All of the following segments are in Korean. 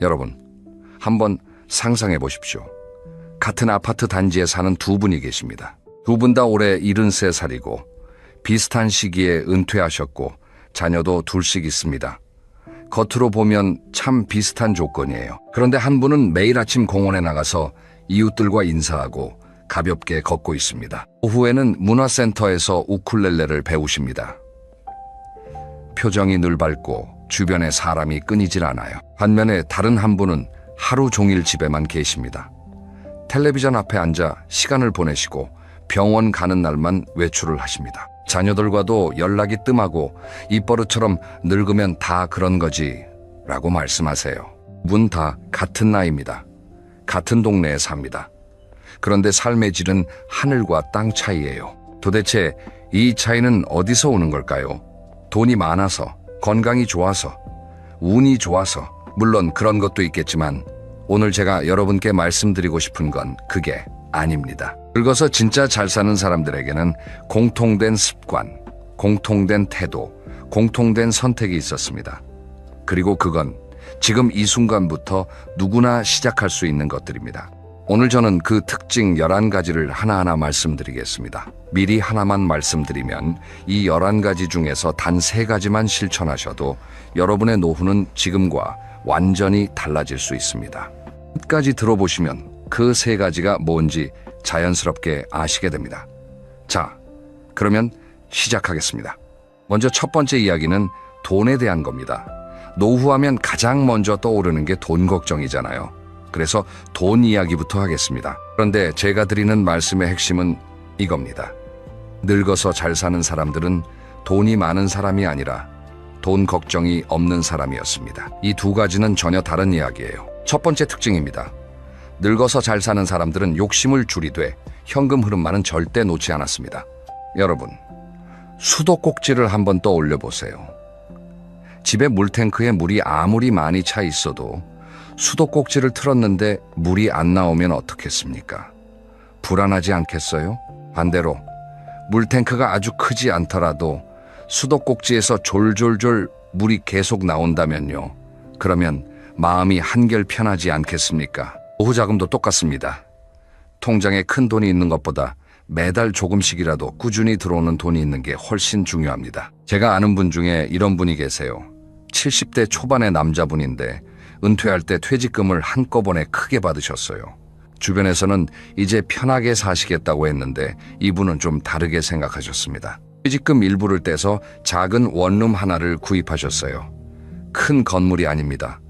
여러분, 한번 상상해 보십시오. 같은 아파트 단지에 사는 두 분이 계십니다. 두 분 다 올해 73살이고 비슷한 시기에 은퇴하셨고 자녀도 둘씩 있습니다. 겉으로 보면 참 비슷한 조건이에요. 그런데 한 분은 매일 아침 공원에 나가서 이웃들과 인사하고 가볍게 걷고 있습니다. 오후에는 문화센터에서 우쿨렐레를 배우십니다. 표정이 늘 밝고 주변에 사람이 끊이질 않아요. 반면에 다른 한 분은 하루 종일 집에만 계십니다. 텔레비전 앞에 앉아 시간을 보내시고 병원 가는 날만 외출을 하십니다. 자녀들과도 연락이 뜸하고 입버릇처럼 늙으면 다 그런 거지 라고 말씀하세요. 문 다 같은 나이입니다. 같은 동네에 삽니다. 그런데 삶의 질은 하늘과 땅 차이예요. 도대체 이 차이는 어디서 오는 걸까요? 돈이 많아서, 건강이 좋아서, 운이 좋아서, 물론 그런 것도 있겠지만 오늘 제가 여러분께 말씀드리고 싶은 건 그게 아닙니다. 늙어서 진짜 잘 사는 사람들에게는 공통된 습관, 공통된 태도, 공통된 선택이 있었습니다. 그리고 그건 지금 이 순간부터 누구나 시작할 수 있는 것들입니다. 오늘 저는 그 특징 11가지를 하나하나 말씀드리겠습니다. 미리 하나만 말씀드리면 이 11가지 중에서 단 3가지만 실천하셔도 여러분의 노후는 지금과 완전히 달라질 수 있습니다. 끝까지 들어보시면 그 3가지가 뭔지 자연스럽게 아시게 됩니다. 자, 그러면 시작하겠습니다. 먼저 첫 번째 이야기는 돈에 대한 겁니다. 노후하면 가장 먼저 떠오르는 게 돈 걱정이잖아요. 그래서 돈 이야기부터 하겠습니다. 그런데 제가 드리는 말씀의 핵심은 이겁니다. 늙어서 잘 사는 사람들은 돈이 많은 사람이 아니라 돈 걱정이 없는 사람이었습니다. 이 2가지는 전혀 다른 이야기예요. 첫 번째 특징입니다. 늙어서 잘 사는 사람들은 욕심을 줄이되 현금 흐름만은 절대 놓지 않았습니다. 여러분, 수도꼭지를 한번 떠올려 보세요. 집에 물탱크에 물이 아무리 많이 차 있어도 수도꼭지를 틀었는데 물이 안 나오면 어떻겠습니까? 불안하지 않겠어요? 반대로 물탱크가 아주 크지 않더라도 수도꼭지에서 졸졸졸 물이 계속 나온다면요. 그러면 마음이 한결 편하지 않겠습니까? 노후 자금도 똑같습니다. 통장에 큰 돈이 있는 것보다 매달 조금씩이라도 꾸준히 들어오는 돈이 있는 게 훨씬 중요합니다. 제가 아는 분 중에 이런 분이 계세요. 70대 초반의 남자분인데 은퇴할 때 퇴직금을 한꺼번에 크게 받으셨어요. 주변에서는 이제 편하게 사시겠다고 했는데 이분은 좀 다르게 생각하셨습니다. 퇴직금 일부를 떼서 작은 원룸 하나를 구입하셨어요. 큰 건물이 아닙니다.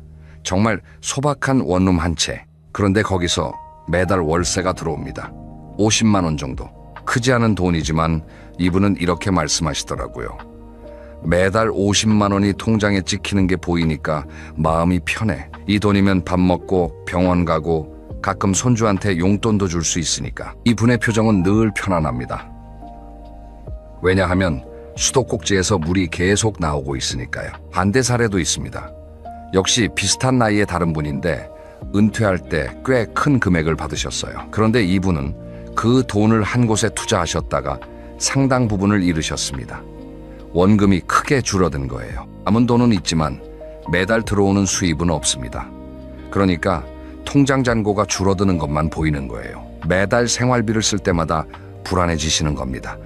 정말 소박한 원룸 한 채. 그런데 거기서 매달 월세가 들어옵니다. 50만 원 정도. 크지 않은 돈이지만 이분은 이렇게 말씀하시더라고요. 매달 50만 원이 통장에 찍히는 게 보이니까 마음이 편해. 이 돈이면 밥 먹고 병원 가고 가끔 손주한테 용돈도 줄 수 있으니까. 이분의 표정은 늘 편안합니다. 왜냐하면 수도꼭지에서 물이 계속 나오고 있으니까요. 반대 사례도 있습니다. 역시 비슷한 나이의 다른 분인데 은퇴할 때 꽤 큰 금액을 받으셨어요. 그런데 이분은 그 돈을 한 곳에 투자하셨다가 상당 부분을 잃으셨습니다. 원금이 크게 줄어든 거예요. 남은 돈은 있지만 매달 들어오는 수입은 없습니다. 그러니까 통장 잔고가 줄어드는 것만 보이는 거예요. 매달 생활비를 쓸 때마다 불안해지시는 겁니다.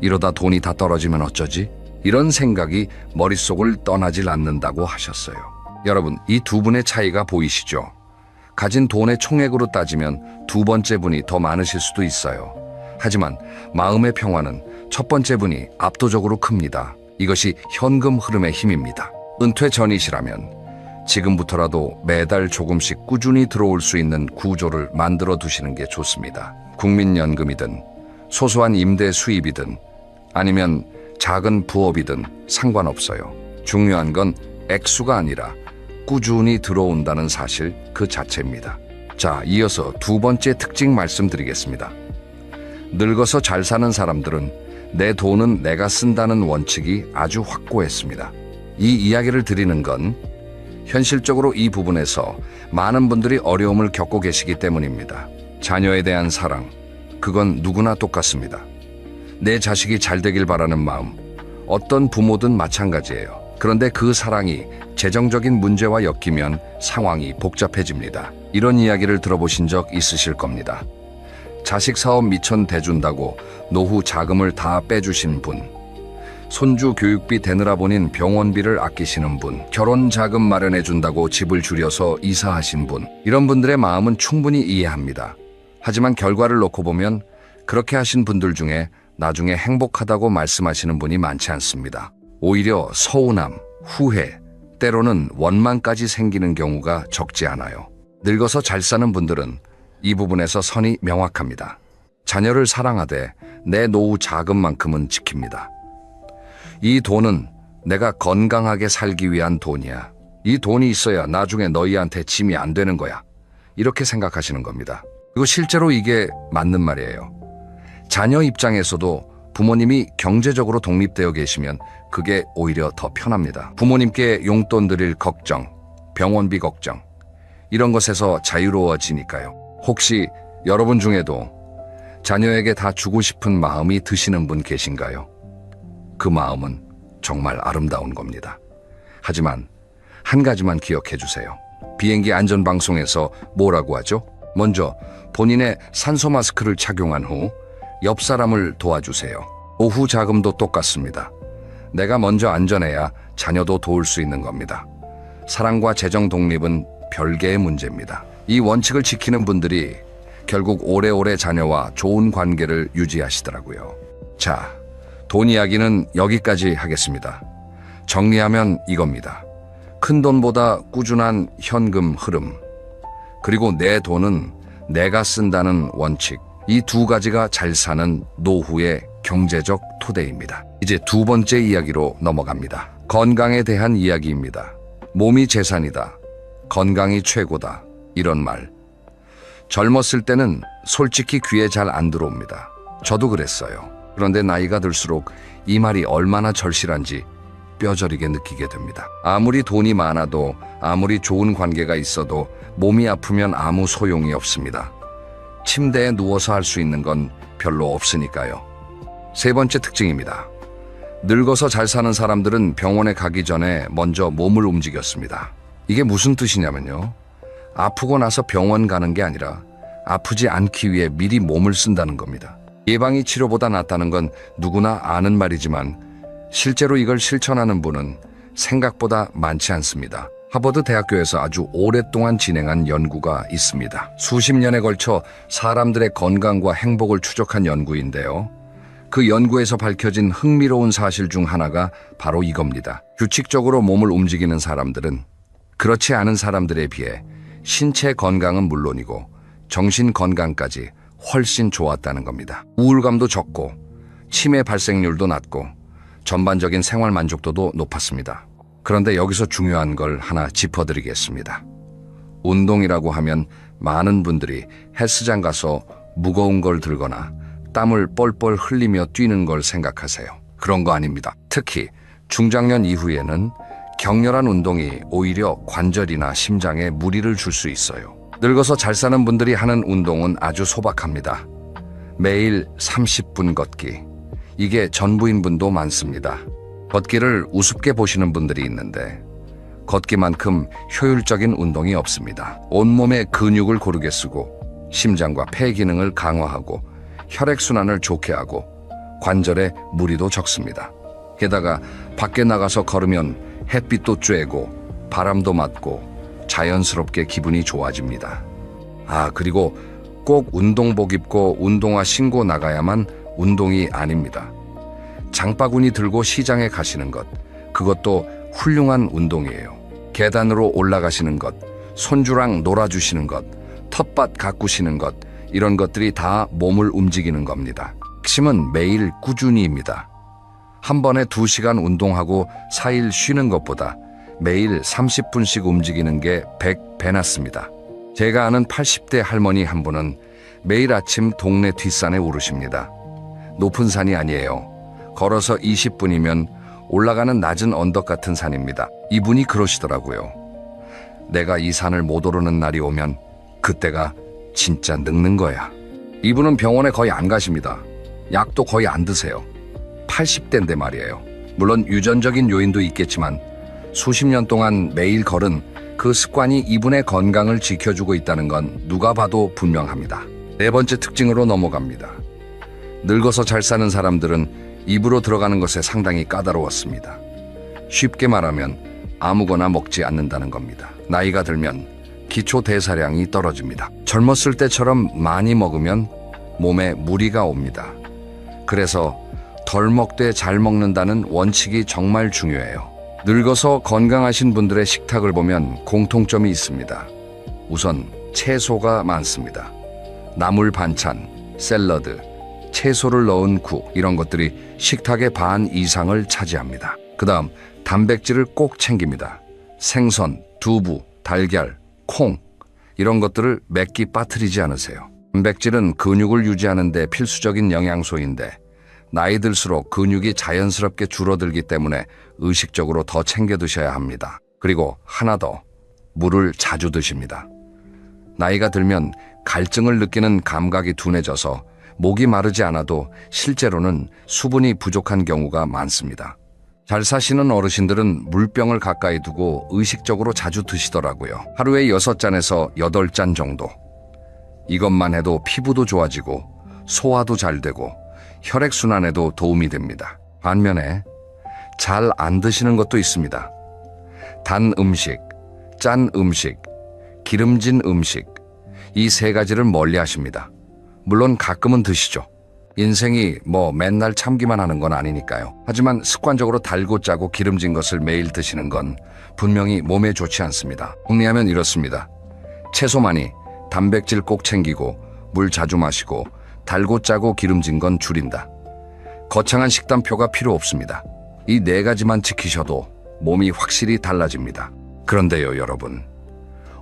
이러다 돈이 다 떨어지면 어쩌지? 이런 생각이 머릿속을 떠나질 않는다고 하셨어요. 여러분, 이 2분의 차이가 보이시죠? 가진 돈의 총액으로 따지면 2번째 분이 더 많으실 수도 있어요. 하지만 마음의 평화는 첫 번째 분이 압도적으로 큽니다. 이것이 현금 흐름의 힘입니다. 은퇴 전이시라면 지금부터라도 매달 조금씩 꾸준히 들어올 수 있는 구조를 만들어 두시는 게 좋습니다. 국민연금이든 소소한 임대 수입이든 아니면 작은 부업이든 상관없어요. 중요한 건 액수가 아니라 꾸준히 들어온다는 사실 그 자체입니다. 자, 이어서 2번째 특징 말씀드리겠습니다. 늙어서 잘 사는 사람들은 내 돈은 내가 쓴다는 원칙이 아주 확고했습니다. 이 이야기를 드리는 건 현실적으로 이 부분에서 많은 분들이 어려움을 겪고 계시기 때문입니다. 자녀에 대한 사랑, 그건 누구나 똑같습니다. 내 자식이 잘 되길 바라는 마음, 어떤 부모든 마찬가지예요. 그런데 그 사랑이 재정적인 문제와 엮이면 상황이 복잡해집니다. 이런 이야기를 들어보신 적 있으실 겁니다. 자식 사업 미천 대준다고 노후 자금을 다 빼주신 분, 손주 교육비 대느라 보닌 병원비를 아끼시는 분, 결혼 자금 마련해준다고 집을 줄여서 이사하신 분, 이런 분들의 마음은 충분히 이해합니다. 하지만 결과를 놓고 보면 그렇게 하신 분들 중에 나중에 행복하다고 말씀하시는 분이 많지 않습니다. 오히려 서운함, 후회, 때로는 원망까지 생기는 경우가 적지 않아요. 늙어서 잘 사는 분들은 이 부분에서 선이 명확합니다. 자녀를 사랑하되 내 노후 자금만큼은 지킵니다. 이 돈은 내가 건강하게 살기 위한 돈이야. 이 돈이 있어야 나중에 너희한테 짐이 안 되는 거야. 이렇게 생각하시는 겁니다. 그리고 실제로 이게 맞는 말이에요. 자녀 입장에서도 부모님이 경제적으로 독립되어 계시면 그게 오히려 더 편합니다. 부모님께 용돈 드릴 걱정, 병원비 걱정, 이런 것에서 자유로워지니까요. 혹시 여러분 중에도 자녀에게 다 주고 싶은 마음이 드시는 분 계신가요? 그 마음은 정말 아름다운 겁니다. 하지만 한 가지만 기억해 주세요. 비행기 안전방송에서 뭐라고 하죠? 먼저 본인의 산소 마스크를 착용한 후 옆 사람을 도와주세요. 노후 자금도 똑같습니다. 내가 먼저 안전해야 자녀도 도울 수 있는 겁니다. 사랑과 재정 독립은 별개의 문제입니다. 이 원칙을 지키는 분들이 결국 오래오래 자녀와 좋은 관계를 유지하시더라고요. 자, 돈 이야기는 여기까지 하겠습니다. 정리하면 이겁니다. 큰 돈보다 꾸준한 현금 흐름, 그리고 내 돈은 내가 쓴다는 원칙, 이 두 가지가 잘 사는 노후의 경제적 토대입니다. 이제 두 번째 이야기로 넘어갑니다. 건강에 대한 이야기입니다. 몸이 재산이다. 건강이 최고다. 이런 말. 젊었을 때는 솔직히 귀에 잘 안 들어옵니다. 저도 그랬어요. 그런데 나이가 들수록 이 말이 얼마나 절실한지 뼈저리게 느끼게 됩니다. 아무리 돈이 많아도, 아무리 좋은 관계가 있어도 몸이 아프면 아무 소용이 없습니다. 침대에 누워서 할 수 있는 건 별로 없으니까요. 세 번째 특징입니다. 늙어서 잘 사는 사람들은 병원에 가기 전에 먼저 몸을 움직였습니다. 이게 무슨 뜻이냐면요. 아프고 나서 병원 가는 게 아니라 아프지 않기 위해 미리 몸을 쓴다는 겁니다. 예방이 치료보다 낫다는 건 누구나 아는 말이지만 실제로 이걸 실천하는 분은 생각보다 많지 않습니다. 하버드 대학교에서 아주 오랫동안 진행한 연구가 있습니다. 수십 년에 걸쳐 사람들의 건강과 행복을 추적한 연구인데요. 그 연구에서 밝혀진 흥미로운 사실 중 하나가 바로 이겁니다. 규칙적으로 몸을 움직이는 사람들은 그렇지 않은 사람들에 비해 신체 건강은 물론이고 정신 건강까지 훨씬 좋았다는 겁니다. 우울감도 적고 치매 발생률도 낮고 전반적인 생활 만족도도 높았습니다. 그런데 여기서 중요한 걸 하나 짚어드리겠습니다. 운동이라고 하면 많은 분들이 헬스장 가서 무거운 걸 들거나 땀을 뻘뻘 흘리며 뛰는 걸 생각하세요. 그런 거 아닙니다. 특히 중장년 이후에는 격렬한 운동이 오히려 관절이나 심장에 무리를 줄 수 있어요. 늙어서 잘 사는 분들이 하는 운동은 아주 소박합니다. 매일 30분 걷기. 이게 전부인 분도 많습니다. 걷기를 우습게 보시는 분들이 있는데 걷기만큼 효율적인 운동이 없습니다. 온몸의 근육을 고르게 쓰고 심장과 폐 기능을 강화하고 혈액순환을 좋게 하고 관절에 무리도 적습니다. 게다가 밖에 나가서 걸으면 햇빛도 쬐고 바람도 맞고 자연스럽게 기분이 좋아집니다. 그리고 꼭 운동복 입고 운동화 신고 나가야만 운동이 아닙니다. 장바구니 들고 시장에 가시는 것, 그것도 훌륭한 운동이에요. 계단으로 올라가시는 것, 손주랑 놀아주시는 것, 텃밭 가꾸시는 것, 이런 것들이 다 몸을 움직이는 겁니다. 핵심은 매일 꾸준히입니다. 한 번에 2시간 운동하고 4일 쉬는 것보다 매일 30분씩 움직이는 게 100배 낫습니다. 제가 아는 80대 할머니 한 분은 매일 아침 동네 뒷산에 오르십니다. 높은 산이 아니에요. 걸어서 20분이면 올라가는 낮은 언덕 같은 산입니다. 이분이 그러시더라고요. 내가 이 산을 못 오르는 날이 오면 그때가 진짜 늙는 거야. 이분은 병원에 거의 안 가십니다. 약도 거의 안 드세요. 80대인데 말이에요. 물론 유전적인 요인도 있겠지만 수십 년 동안 매일 걸은 그 습관이 이분의 건강을 지켜주고 있다는 건 누가 봐도 분명합니다. 네 번째 특징으로 넘어갑니다. 늙어서 잘 사는 사람들은 입으로 들어가는 것에 상당히 까다로웠습니다. 쉽게 말하면 아무거나 먹지 않는다는 겁니다. 나이가 들면 기초 대사량이 떨어집니다. 젊었을 때처럼 많이 먹으면 몸에 무리가 옵니다. 그래서 덜 먹되 잘 먹는다는 원칙이 정말 중요해요. 늙어서 건강하신 분들의 식탁을 보면 공통점이 있습니다. 우선 채소가 많습니다. 나물 반찬, 샐러드, 채소를 넣은 국, 이런 것들이 식탁의 반 이상을 차지합니다. 그 다음 단백질을 꼭 챙깁니다. 생선, 두부, 달걀, 콩, 이런 것들을 몇 끼 빠뜨리지 않으세요. 단백질은 근육을 유지하는 데 필수적인 영양소인데 나이 들수록 근육이 자연스럽게 줄어들기 때문에 의식적으로 더 챙겨 드셔야 합니다. 그리고 하나 더, 물을 자주 드십니다. 나이가 들면 갈증을 느끼는 감각이 둔해져서 목이 마르지 않아도 실제로는 수분이 부족한 경우가 많습니다. 잘 사시는 어르신들은 물병을 가까이 두고 의식적으로 자주 드시더라고요. 하루에 6잔에서 8잔 정도. 이것만 해도 피부도 좋아지고 소화도 잘 되고 혈액순환에도 도움이 됩니다. 반면에 잘 안 드시는 것도 있습니다. 단 음식, 짠 음식, 기름진 음식, 이 세 가지를 멀리 하십니다. 물론 가끔은 드시죠. 인생이 맨날 참기만 하는 건 아니니까요. 하지만 습관적으로 달고 짜고 기름진 것을 매일 드시는 건 분명히 몸에 좋지 않습니다. 정리하면 이렇습니다. 채소 많이, 단백질 꼭 챙기고, 물 자주 마시고, 달고 짜고 기름진 건 줄인다. 거창한 식단표가 필요 없습니다. 이 네 가지만 지키셔도 몸이 확실히 달라집니다. 그런데요, 여러분.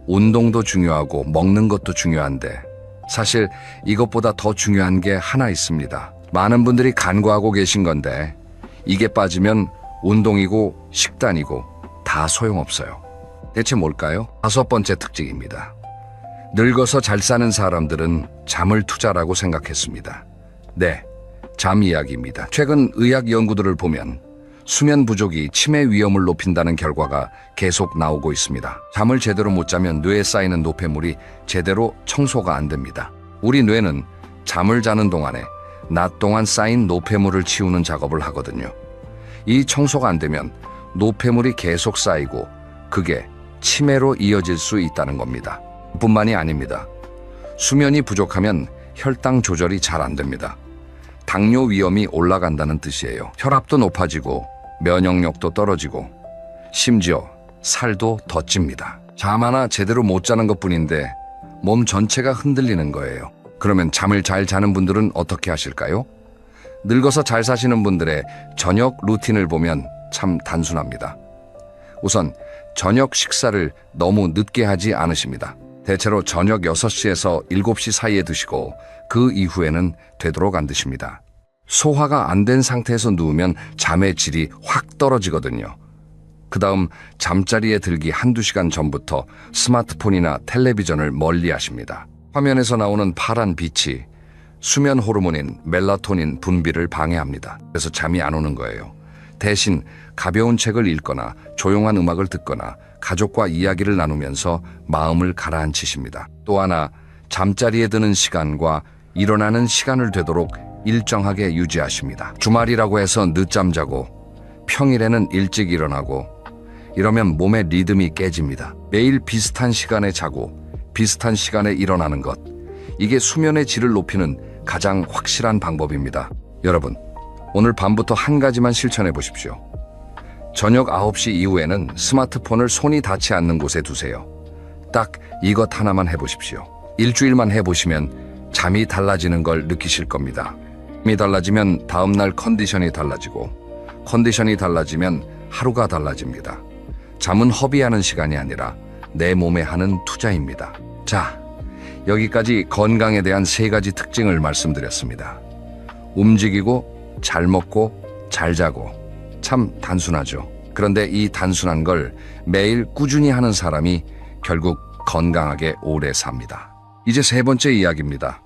운동도 중요하고 먹는 것도 중요한데 사실 이것보다 더 중요한 게 하나 있습니다. 많은 분들이 간과하고 계신 건데 이게 빠지면 운동이고 식단이고 다 소용없어요. 대체 뭘까요? 5번째 특징입니다. 늙어서 잘 사는 사람들은 잠을 투자라고 생각했습니다. 네, 잠 이야기입니다. 최근 의학 연구들을 보면 수면 부족이 치매 위험을 높인다는 결과가 계속 나오고 있습니다. 잠을 제대로 못 자면 뇌에 쌓이는 노폐물이 제대로 청소가 안 됩니다. 우리 뇌는 잠을 자는 동안에 낮 동안 쌓인 노폐물을 치우는 작업을 하거든요. 이 청소가 안 되면 노폐물이 계속 쌓이고 그게 치매로 이어질 수 있다는 겁니다. 뿐만이 아닙니다. 수면이 부족하면 혈당 조절이 잘 안 됩니다. 당뇨 위험이 올라간다는 뜻이에요. 혈압도 높아지고 면역력도 떨어지고 심지어 살도 더 찝니다. 잠 하나 제대로 못 자는 것뿐인데 몸 전체가 흔들리는 거예요. 그러면 잠을 잘 자는 분들은 어떻게 하실까요? 늙어서 잘 사시는 분들의 저녁 루틴을 보면 참 단순합니다. 우선 저녁 식사를 너무 늦게 하지 않으십니다. 대체로 저녁 6시에서 7시 사이에 드시고 그 이후에는 되도록 안 드십니다. 소화가 안 된 상태에서 누우면 잠의 질이 확 떨어지거든요. 그 다음 잠자리에 들기 1~2시간 전부터 스마트폰이나 텔레비전을 멀리 하십니다. 화면에서 나오는 파란 빛이 수면 호르몬인 멜라토닌 분비를 방해합니다. 그래서 잠이 안 오는 거예요. 대신 가벼운 책을 읽거나 조용한 음악을 듣거나 가족과 이야기를 나누면서 마음을 가라앉히십니다. 또 하나, 잠자리에 드는 시간과 일어나는 시간을 되도록 일정하게 유지하십니다. 주말이라고 해서 늦잠 자고 평일에는 일찍 일어나고 이러면 몸의 리듬이 깨집니다. 매일 비슷한 시간에 자고 비슷한 시간에 일어나는 것, 이게 수면의 질을 높이는 가장 확실한 방법입니다. 여러분, 오늘 밤부터 한 가지만 실천해 보십시오. 저녁 9시 이후에는 스마트폰을 손이 닿지 않는 곳에 두세요. 딱 이것 하나만 해보십시오. 일주일만 해보시면 잠이 달라지는 걸 느끼실 겁니다. 잠이 달라지면 다음날 컨디션이 달라지고 컨디션이 달라지면 하루가 달라집니다. 잠은 허비하는 시간이 아니라 내 몸에 하는 투자입니다. 자, 여기까지 건강에 대한 3가지 특징을 말씀드렸습니다. 움직이고 잘 먹고 잘 자고, 참 단순하죠. 그런데 이 단순한 걸 매일 꾸준히 하는 사람이 결국 건강하게 오래 삽니다. 이제 3번째 이야기입니다.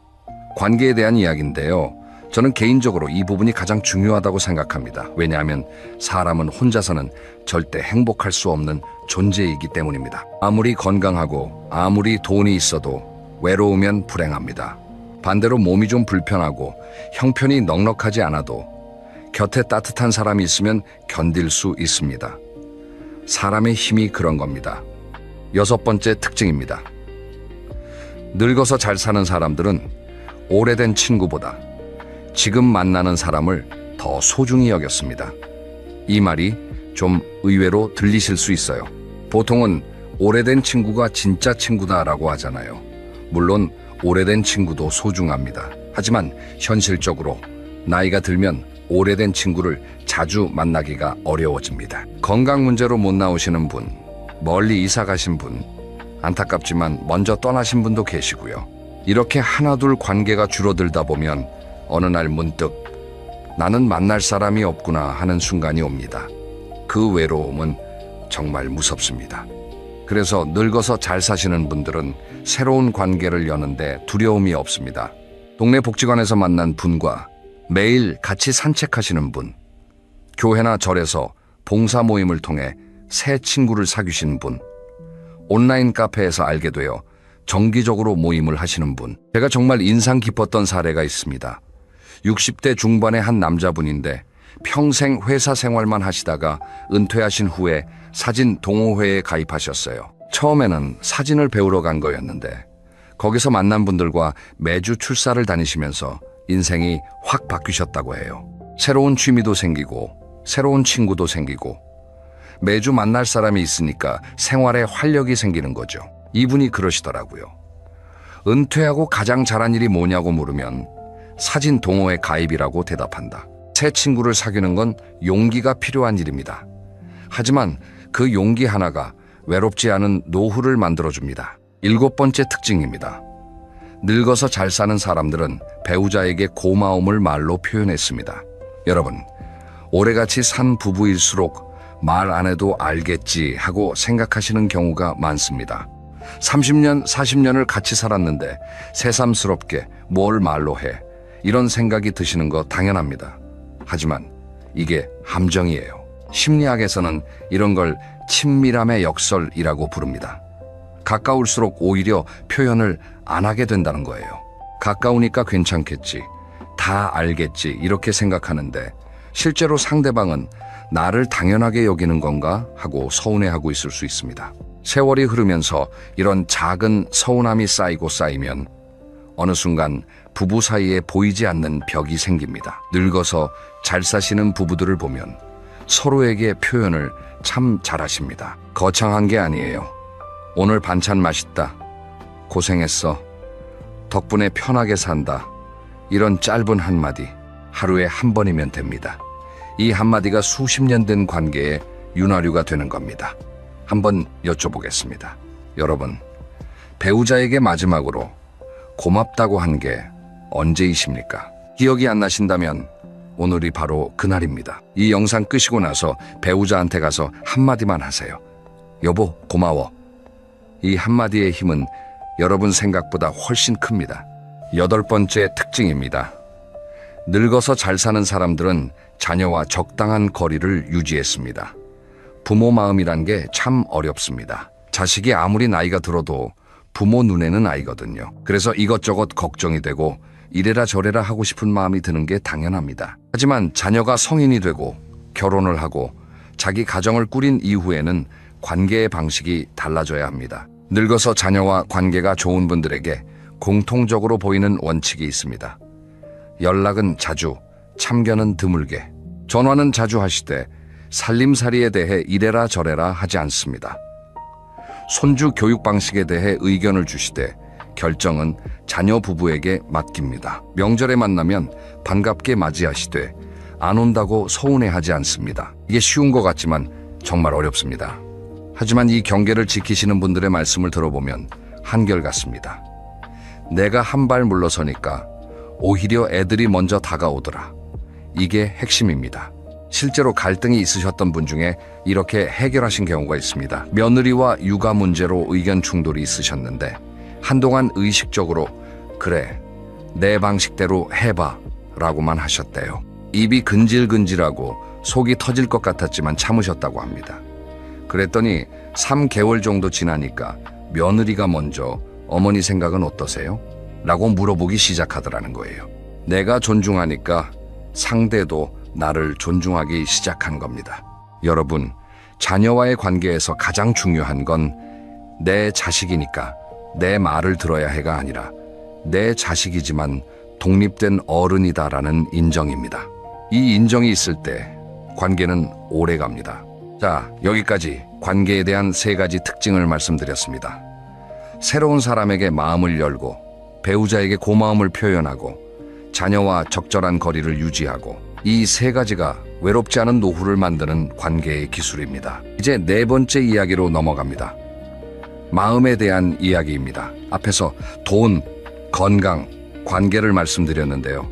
관계에 대한 이야기인데요. 저는 개인적으로 이 부분이 가장 중요하다고 생각합니다. 왜냐하면 사람은 혼자서는 절대 행복할 수 없는 존재이기 때문입니다. 아무리 건강하고 아무리 돈이 있어도 외로우면 불행합니다. 반대로 몸이 좀 불편하고 형편이 넉넉하지 않아도 곁에 따뜻한 사람이 있으면 견딜 수 있습니다. 사람의 힘이 그런 겁니다. 6번째 특징입니다. 늙어서 잘 사는 사람들은 오래된 친구보다 지금 만나는 사람을 더 소중히 여겼습니다. 이 말이 좀 의외로 들리실 수 있어요. 보통은 오래된 친구가 진짜 친구다라고 하잖아요. 물론 오래된 친구도 소중합니다. 하지만 현실적으로 나이가 들면 오래된 친구를 자주 만나기가 어려워집니다. 건강 문제로 못 나오시는 분, 멀리 이사 가신 분, 안타깝지만 먼저 떠나신 분도 계시고요. 이렇게 하나둘 관계가 줄어들다 보면 어느 날 문득 나는 만날 사람이 없구나 하는 순간이 옵니다. 그 외로움은 정말 무섭습니다. 그래서 늙어서 잘 사시는 분들은 새로운 관계를 여는데 두려움이 없습니다. 동네 복지관에서 만난 분과 매일 같이 산책하시는 분, 교회나 절에서 봉사 모임을 통해 새 친구를 사귀신 분, 온라인 카페에서 알게 되어 정기적으로 모임을 하시는 분, 제가 정말 인상 깊었던 사례가 있습니다. 60대 중반의 한 남자분인데 평생 회사 생활만 하시다가 은퇴하신 후에 사진 동호회에 가입하셨어요. 처음에는 사진을 배우러 간 거였는데 거기서 만난 분들과 매주 출사를 다니시면서 인생이 확 바뀌셨다고 해요. 새로운 취미도 생기고 새로운 친구도 생기고 매주 만날 사람이 있으니까 생활에 활력이 생기는 거죠. 이분이 그러시더라고요. 은퇴하고 가장 잘한 일이 뭐냐고 물으면 사진 동호회 가입이라고 대답한다. 새 친구를 사귀는 건 용기가 필요한 일입니다. 하지만 그 용기 하나가 외롭지 않은 노후를 만들어줍니다. 7번째 특징입니다. 늙어서 잘 사는 사람들은 배우자에게 고마움을 말로 표현했습니다. 여러분, 오래같이 산 부부일수록 말 안 해도 알겠지 하고 생각하시는 경우가 많습니다. 30년, 40년을 같이 살았는데 새삼스럽게 뭘 말로 해, 이런 생각이 드시는 거 당연합니다. 하지만 이게 함정이에요. 심리학에서는 이런 걸 친밀함의 역설이라고 부릅니다. 가까울수록 오히려 표현을 안 하게 된다는 거예요. 가까우니까 괜찮겠지, 다 알겠지 이렇게 생각하는데 실제로 상대방은 나를 당연하게 여기는 건가 하고 서운해하고 있을 수 있습니다. 세월이 흐르면서 이런 작은 서운함이 쌓이고 쌓이면 어느 순간 부부 사이에 보이지 않는 벽이 생깁니다. 늙어서 잘 사시는 부부들을 보면 서로에게 표현을 참 잘하십니다. 거창한 게 아니에요. 오늘 반찬 맛있다, 고생했어, 덕분에 편하게 산다, 이런 짧은 한마디 하루에 한 번이면 됩니다. 이 한마디가 수십 년 된 관계의 윤활유가 되는 겁니다. 한번 여쭤보겠습니다. 여러분, 배우자에게 마지막으로 고맙다고 한 게 언제이십니까? 기억이 안 나신다면 오늘이 바로 그날입니다. 이 영상 끄시고 나서 배우자한테 가서 한마디만 하세요. 여보, 고마워. 이 한마디의 힘은 여러분 생각보다 훨씬 큽니다. 8번째 특징입니다. 늙어서 잘 사는 사람들은 자녀와 적당한 거리를 유지했습니다. 부모 마음이란 게 참 어렵습니다. 자식이 아무리 나이가 들어도 부모 눈에는 아이거든요. 그래서 이것저것 걱정이 되고 이래라 저래라 하고 싶은 마음이 드는 게 당연합니다. 하지만 자녀가 성인이 되고 결혼을 하고 자기 가정을 꾸린 이후에는 관계의 방식이 달라져야 합니다. 늙어서 자녀와 관계가 좋은 분들에게 공통적으로 보이는 원칙이 있습니다. 연락은 자주, 참견은 드물게, 전화는 자주 하시되 살림살이에 대해 이래라 저래라 하지 않습니다. 손주 교육 방식에 대해 의견을 주시되 결정은 자녀 부부에게 맡깁니다. 명절에 만나면 반갑게 맞이하시되 안 온다고 서운해하지 않습니다. 이게 쉬운 것 같지만 정말 어렵습니다. 하지만 이 경계를 지키시는 분들의 말씀을 들어보면 한결같습니다. 내가 한 발 물러서니까 오히려 애들이 먼저 다가오더라. 이게 핵심입니다. 실제로 갈등이 있으셨던 분 중에 이렇게 해결하신 경우가 있습니다. 며느리와 육아 문제로 의견 충돌이 있으셨는데 한동안 의식적으로 그래, 내 방식대로 해봐 라고만 하셨대요. 입이 근질근질하고 속이 터질 것 같았지만 참으셨다고 합니다. 그랬더니 3개월 정도 지나니까 며느리가 먼저 어머니 생각은 어떠세요? 라고 물어보기 시작하더라는 거예요. 내가 존중하니까 상대도 나를 존중하기 시작한 겁니다. 여러분, 자녀와의 관계에서 가장 중요한 건 내 자식이니까 내 말을 들어야 해가 아니라 내 자식이지만 독립된 어른이다라는 인정입니다. 이 인정이 있을 때 관계는 오래 갑니다. 자, 여기까지 관계에 대한 3가지 특징을 말씀드렸습니다. 새로운 사람에게 마음을 열고 배우자에게 고마움을 표현하고 자녀와 적절한 거리를 유지하고 이 3가지가 외롭지 않은 노후를 만드는 관계의 기술입니다. 이제 4번째 이야기로 넘어갑니다. 마음에 대한 이야기입니다. 앞에서 돈, 건강, 관계를 말씀드렸는데요.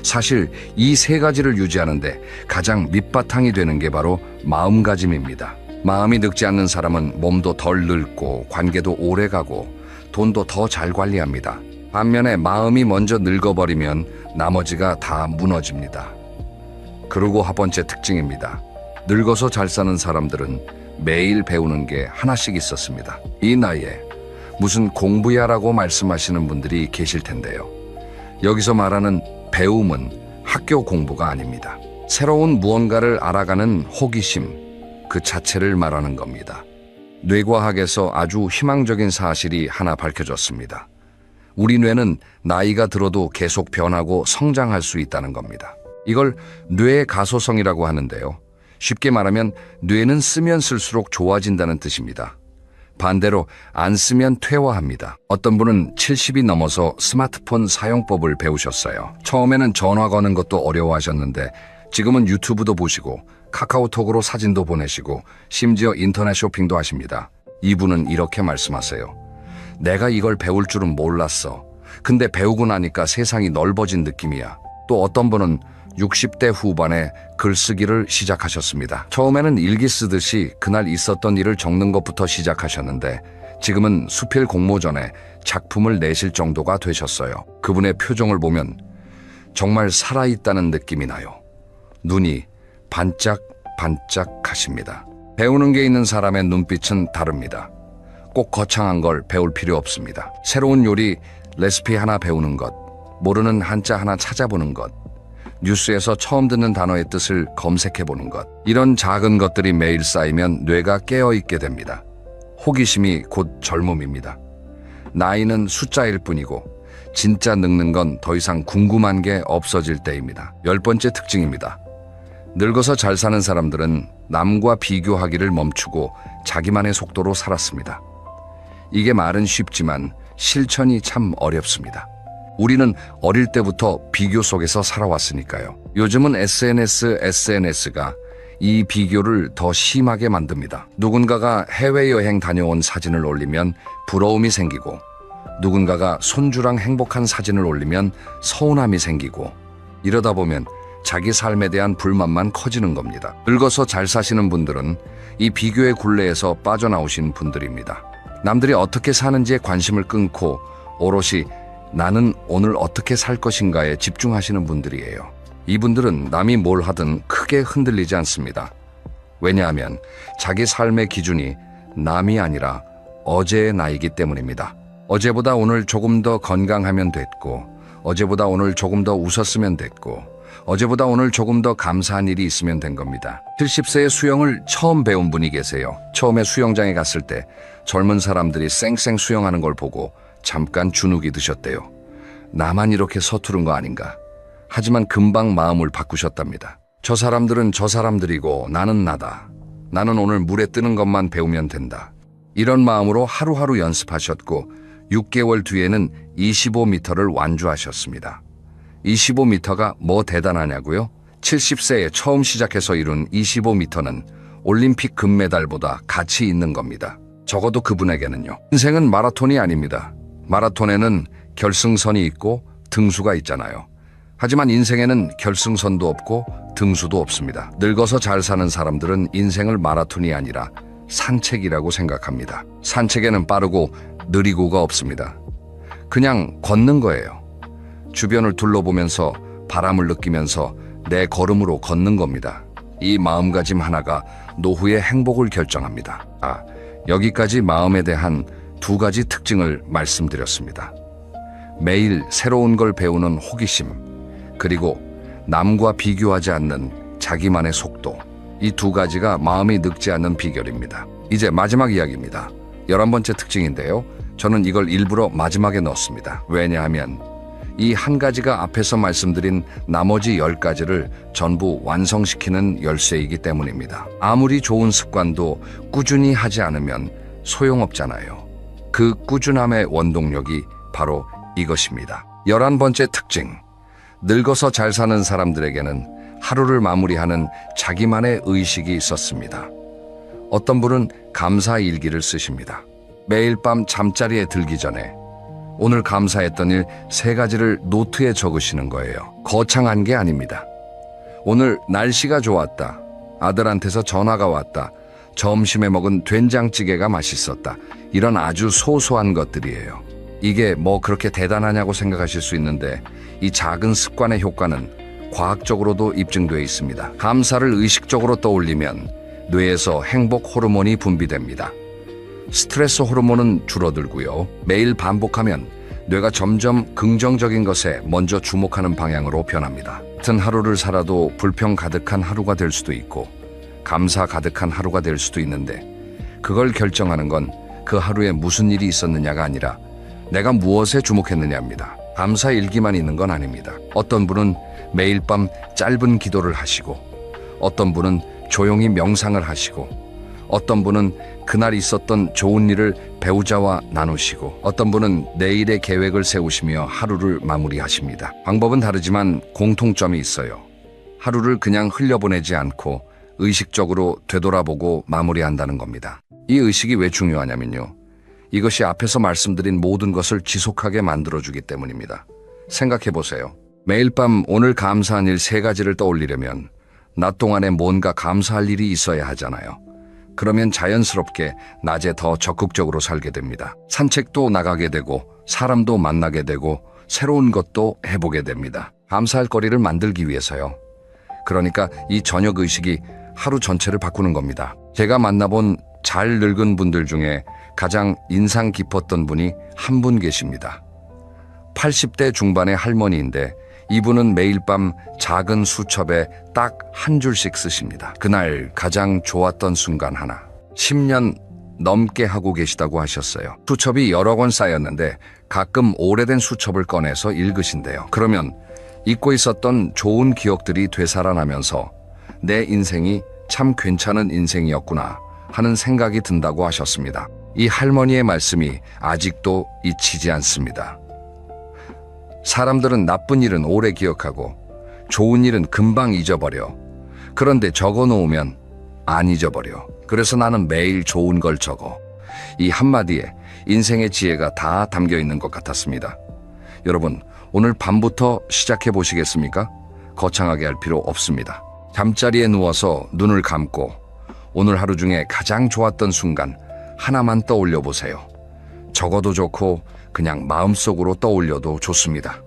사실 이 3가지를 유지하는데 가장 밑바탕이 되는 게 바로 마음가짐입니다. 마음이 늙지 않는 사람은 몸도 덜 늙고 관계도 오래 가고 돈도 더 잘 관리합니다. 반면에 마음이 먼저 늙어버리면 나머지가 다 무너집니다. 그리고 4번째 특징입니다. 늙어서 잘 사는 사람들은 매일 배우는 게 하나씩 있었습니다. 이 나이에 무슨 공부야라고 말씀하시는 분들이 계실 텐데요. 여기서 말하는 배움은 학교 공부가 아닙니다. 새로운 무언가를 알아가는 호기심, 그 자체를 말하는 겁니다. 뇌과학에서 아주 희망적인 사실이 하나 밝혀졌습니다. 우리 뇌는 나이가 들어도 계속 변하고 성장할 수 있다는 겁니다. 이걸 뇌의 가소성이라고 하는데요. 쉽게 말하면 뇌는 쓰면 쓸수록 좋아진다는 뜻입니다. 반대로 안 쓰면 퇴화합니다. 어떤 분은 70이 넘어서 스마트폰 사용법을 배우셨어요. 처음에는 전화 거는 것도 어려워하셨는데 지금은 유튜브도 보시고 카카오톡으로 사진도 보내시고 심지어 인터넷 쇼핑도 하십니다. 이분은 이렇게 말씀하세요. 내가 이걸 배울 줄은 몰랐어. 근데 배우고 나니까 세상이 넓어진 느낌이야. 또 어떤 분은 60대 후반에 글쓰기를 시작하셨습니다. 처음에는 일기 쓰듯이 그날 있었던 일을 적는 것부터 시작하셨는데 지금은 수필 공모전에 작품을 내실 정도가 되셨어요. 그분의 표정을 보면 정말 살아있다는 느낌이 나요. 눈이 반짝반짝하십니다. 배우는 게 있는 사람의 눈빛은 다릅니다. 꼭 거창한 걸 배울 필요 없습니다. 새로운 요리 레시피 하나 배우는 것, 모르는 한자 하나 찾아보는 것, 뉴스에서 처음 듣는 단어의 뜻을 검색해보는 것, 이런 작은 것들이 매일 쌓이면 뇌가 깨어있게 됩니다. 호기심이 곧 젊음입니다. 나이는 숫자일 뿐이고 진짜 늙는 건 더 이상 궁금한 게 없어질 때입니다. 10번째 특징입니다. 늙어서 잘 사는 사람들은 남과 비교하기를 멈추고 자기만의 속도로 살았습니다. 이게 말은 쉽지만 실천이 참 어렵습니다. 우리는 어릴 때부터 비교 속에서 살아왔으니까요. 요즘은 SNS가 이 비교를 더 심하게 만듭니다. 누군가가 해외여행 다녀온 사진을 올리면 부러움이 생기고 누군가가 손주랑 행복한 사진을 올리면 서운함이 생기고 이러다 보면 자기 삶에 대한 불만만 커지는 겁니다. 늙어서 잘 사시는 분들은 이 비교의 굴레에서 빠져나오신 분들입니다. 남들이 어떻게 사는지에 관심을 끊고 오롯이 나는 오늘 어떻게 살 것인가에 집중하시는 분들이에요. 이분들은 남이 뭘 하든 크게 흔들리지 않습니다. 왜냐하면 자기 삶의 기준이 남이 아니라 어제의 나이기 때문입니다. 어제보다 오늘 조금 더 건강하면 됐고, 어제보다 오늘 조금 더 웃었으면 됐고, 어제보다 오늘 조금 더 감사한 일이 있으면 된 겁니다. 70세에 수영을 처음 배운 분이 계세요. 처음에 수영장에 갔을 때 젊은 사람들이 쌩쌩 수영하는 걸 보고 잠깐 주눅이 드셨대요. 나만 이렇게 서투른 거 아닌가. 하지만 금방 마음을 바꾸셨답니다. 저 사람들은 저 사람들이고 나는 나다. 나는 오늘 물에 뜨는 것만 배우면 된다. 이런 마음으로 하루하루 연습하셨고 6개월 뒤에는 25m를 완주하셨습니다. 25m가 뭐 대단하냐고요? 70세에 처음 시작해서 이룬 25m는 올림픽 금메달보다 가치 있는 겁니다. 적어도 그분에게는요. 인생은 마라톤이 아닙니다. 마라톤에는 결승선이 있고 등수가 있잖아요. 하지만 인생에는 결승선도 없고 등수도 없습니다. 늙어서 잘 사는 사람들은 인생을 마라톤이 아니라 산책이라고 생각합니다. 산책에는 빠르고 느리고가 없습니다. 그냥 걷는 거예요. 주변을 둘러보면서 바람을 느끼면서 내 걸음으로 걷는 겁니다. 이 마음가짐 하나가 노후의 행복을 결정합니다. 여기까지 마음에 대한 두 가지 특징을 말씀드렸습니다. 매일 새로운 걸 배우는 호기심, 그리고 남과 비교하지 않는 자기만의 속도. 이 두 가지가 마음이 늙지 않는 비결입니다. 이제 마지막 이야기입니다. 11번째 특징인데요. 저는 이걸 일부러 마지막에 넣었습니다. 왜냐하면 이 한 가지가 앞에서 말씀드린 나머지 10가지를 전부 완성시키는 열쇠이기 때문입니다. 아무리 좋은 습관도 꾸준히 하지 않으면 소용없잖아요. 그 꾸준함의 원동력이 바로 이것입니다. 11번째 특징. 늙어서 잘 사는 사람들에게는 하루를 마무리하는 자기만의 의식이 있었습니다. 어떤 분은 감사 일기를 쓰십니다. 매일 밤 잠자리에 들기 전에 오늘 감사했던 일 3가지를 노트에 적으시는 거예요. 거창한 게 아닙니다. 오늘 날씨가 좋았다. 아들한테서 전화가 왔다. 점심에 먹은 된장찌개가 맛있었다. 이런 아주 소소한 것들이에요. 이게 뭐 그렇게 대단하냐고 생각하실 수 있는데 이 작은 습관의 효과는 과학적으로도 입증되어 있습니다. 감사를 의식적으로 떠올리면 뇌에서 행복 호르몬이 분비됩니다. 스트레스 호르몬은 줄어들고요. 매일 반복하면 뇌가 점점 긍정적인 것에 먼저 주목하는 방향으로 변합니다. 같은 하루를 살아도 불평 가득한 하루가 될 수도 있고 감사 가득한 하루가 될 수도 있는데 그걸 결정하는 건 그 하루에 무슨 일이 있었느냐가 아니라 내가 무엇에 주목했느냐입니다. 감사 일기만 있는 건 아닙니다. 어떤 분은 매일 밤 짧은 기도를 하시고 어떤 분은 조용히 명상을 하시고 어떤 분은 그날 있었던 좋은 일을 배우자와 나누시고 어떤 분은 내일의 계획을 세우시며 하루를 마무리하십니다. 방법은 다르지만 공통점이 있어요. 하루를 그냥 흘려보내지 않고 의식적으로 되돌아보고 마무리한다는 겁니다. 이 의식이 왜 중요하냐면요. 이것이 앞에서 말씀드린 모든 것을 지속하게 만들어주기 때문입니다. 생각해보세요. 매일 밤 오늘 감사한 일 3가지를 떠올리려면 낮 동안에 뭔가 감사할 일이 있어야 하잖아요. 그러면 자연스럽게 낮에 더 적극적으로 살게 됩니다. 산책도 나가게 되고 사람도 만나게 되고 새로운 것도 해보게 됩니다. 감사할 거리를 만들기 위해서요. 그러니까 이 저녁 의식이 하루 전체를 바꾸는 겁니다. 제가 만나본 잘 늙은 분들 중에 가장 인상 깊었던 분이 한 분 계십니다. 80대 중반의 할머니인데 이분은 매일 밤 작은 수첩에 딱 한 줄씩 쓰십니다. 그날 가장 좋았던 순간 하나. 10년 넘게 하고 계시다고 하셨어요. 수첩이 여러 권 쌓였는데 가끔 오래된 수첩을 꺼내서 읽으신대요. 그러면 잊고 있었던 좋은 기억들이 되살아나면서 내 인생이 참 괜찮은 인생이었구나 하는 생각이 든다고 하셨습니다. 이 할머니의 말씀이 아직도 잊히지 않습니다. 사람들은 나쁜 일은 오래 기억하고 좋은 일은 금방 잊어버려. 그런데 적어 놓으면 안 잊어버려. 그래서 나는 매일 좋은 걸 적어. 이 한마디에 인생의 지혜가 다 담겨 있는 것 같았습니다. 여러분, 오늘 밤부터 시작해 보시겠습니까? 거창하게 할 필요 없습니다. 잠자리에 누워서 눈을 감고 오늘 하루 중에 가장 좋았던 순간 하나만 떠올려 보세요. 적어도 좋고 그냥 마음속으로 떠올려도 좋습니다.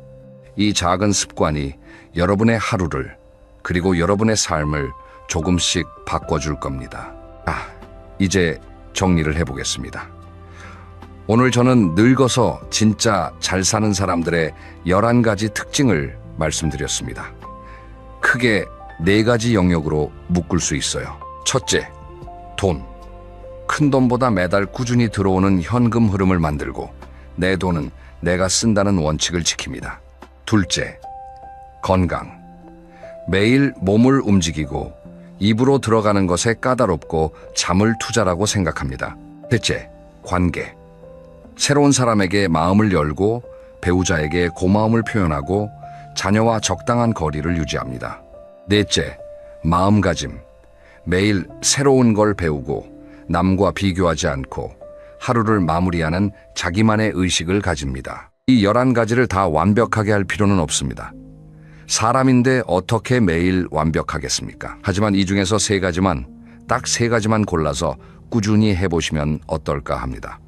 이 작은 습관이 여러분의 하루를 그리고 여러분의 삶을 조금씩 바꿔줄 겁니다. 이제 정리를 해보겠습니다. 오늘 저는 늙어서 진짜 잘 사는 사람들의 11가지 특징을 말씀드렸습니다. 크게 4가지 영역으로 묶을 수 있어요. 첫째, 돈. 큰 돈보다 매달 꾸준히 들어오는 현금 흐름을 만들고 내 돈은 내가 쓴다는 원칙을 지킵니다. 둘째, 건강. 매일 몸을 움직이고 입으로 들어가는 것에 까다롭고 잠을 투자라고 생각합니다. 셋째, 관계. 새로운 사람에게 마음을 열고 배우자에게 고마움을 표현하고 자녀와 적당한 거리를 유지합니다. 넷째, 마음가짐. 매일 새로운 걸 배우고 남과 비교하지 않고 하루를 마무리하는 자기만의 의식을 가집니다. 이 11가지를 다 완벽하게 할 필요는 없습니다. 사람인데 어떻게 매일 완벽하겠습니까? 하지만 이 중에서 3가지만, 딱 3가지만 골라서 꾸준히 해보시면 어떨까 합니다.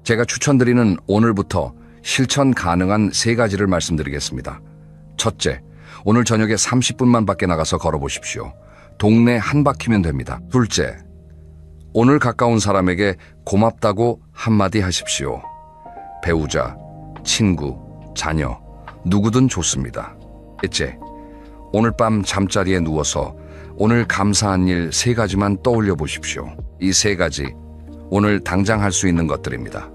제가 추천드리는 오늘부터 실천 가능한 3가지를 말씀드리겠습니다. 첫째, 오늘 저녁에 30분만 밖에 나가서 걸어보십시오. 동네 한 바퀴면 됩니다. 둘째, 오늘 가까운 사람에게 고맙다고 한마디 하십시오. 배우자, 친구, 자녀, 누구든 좋습니다. 셋째, 오늘 밤 잠자리에 누워서 오늘 감사한 일 3가지만 떠올려 보십시오. 이 3가지, 오늘 당장 할 수 있는 것들입니다.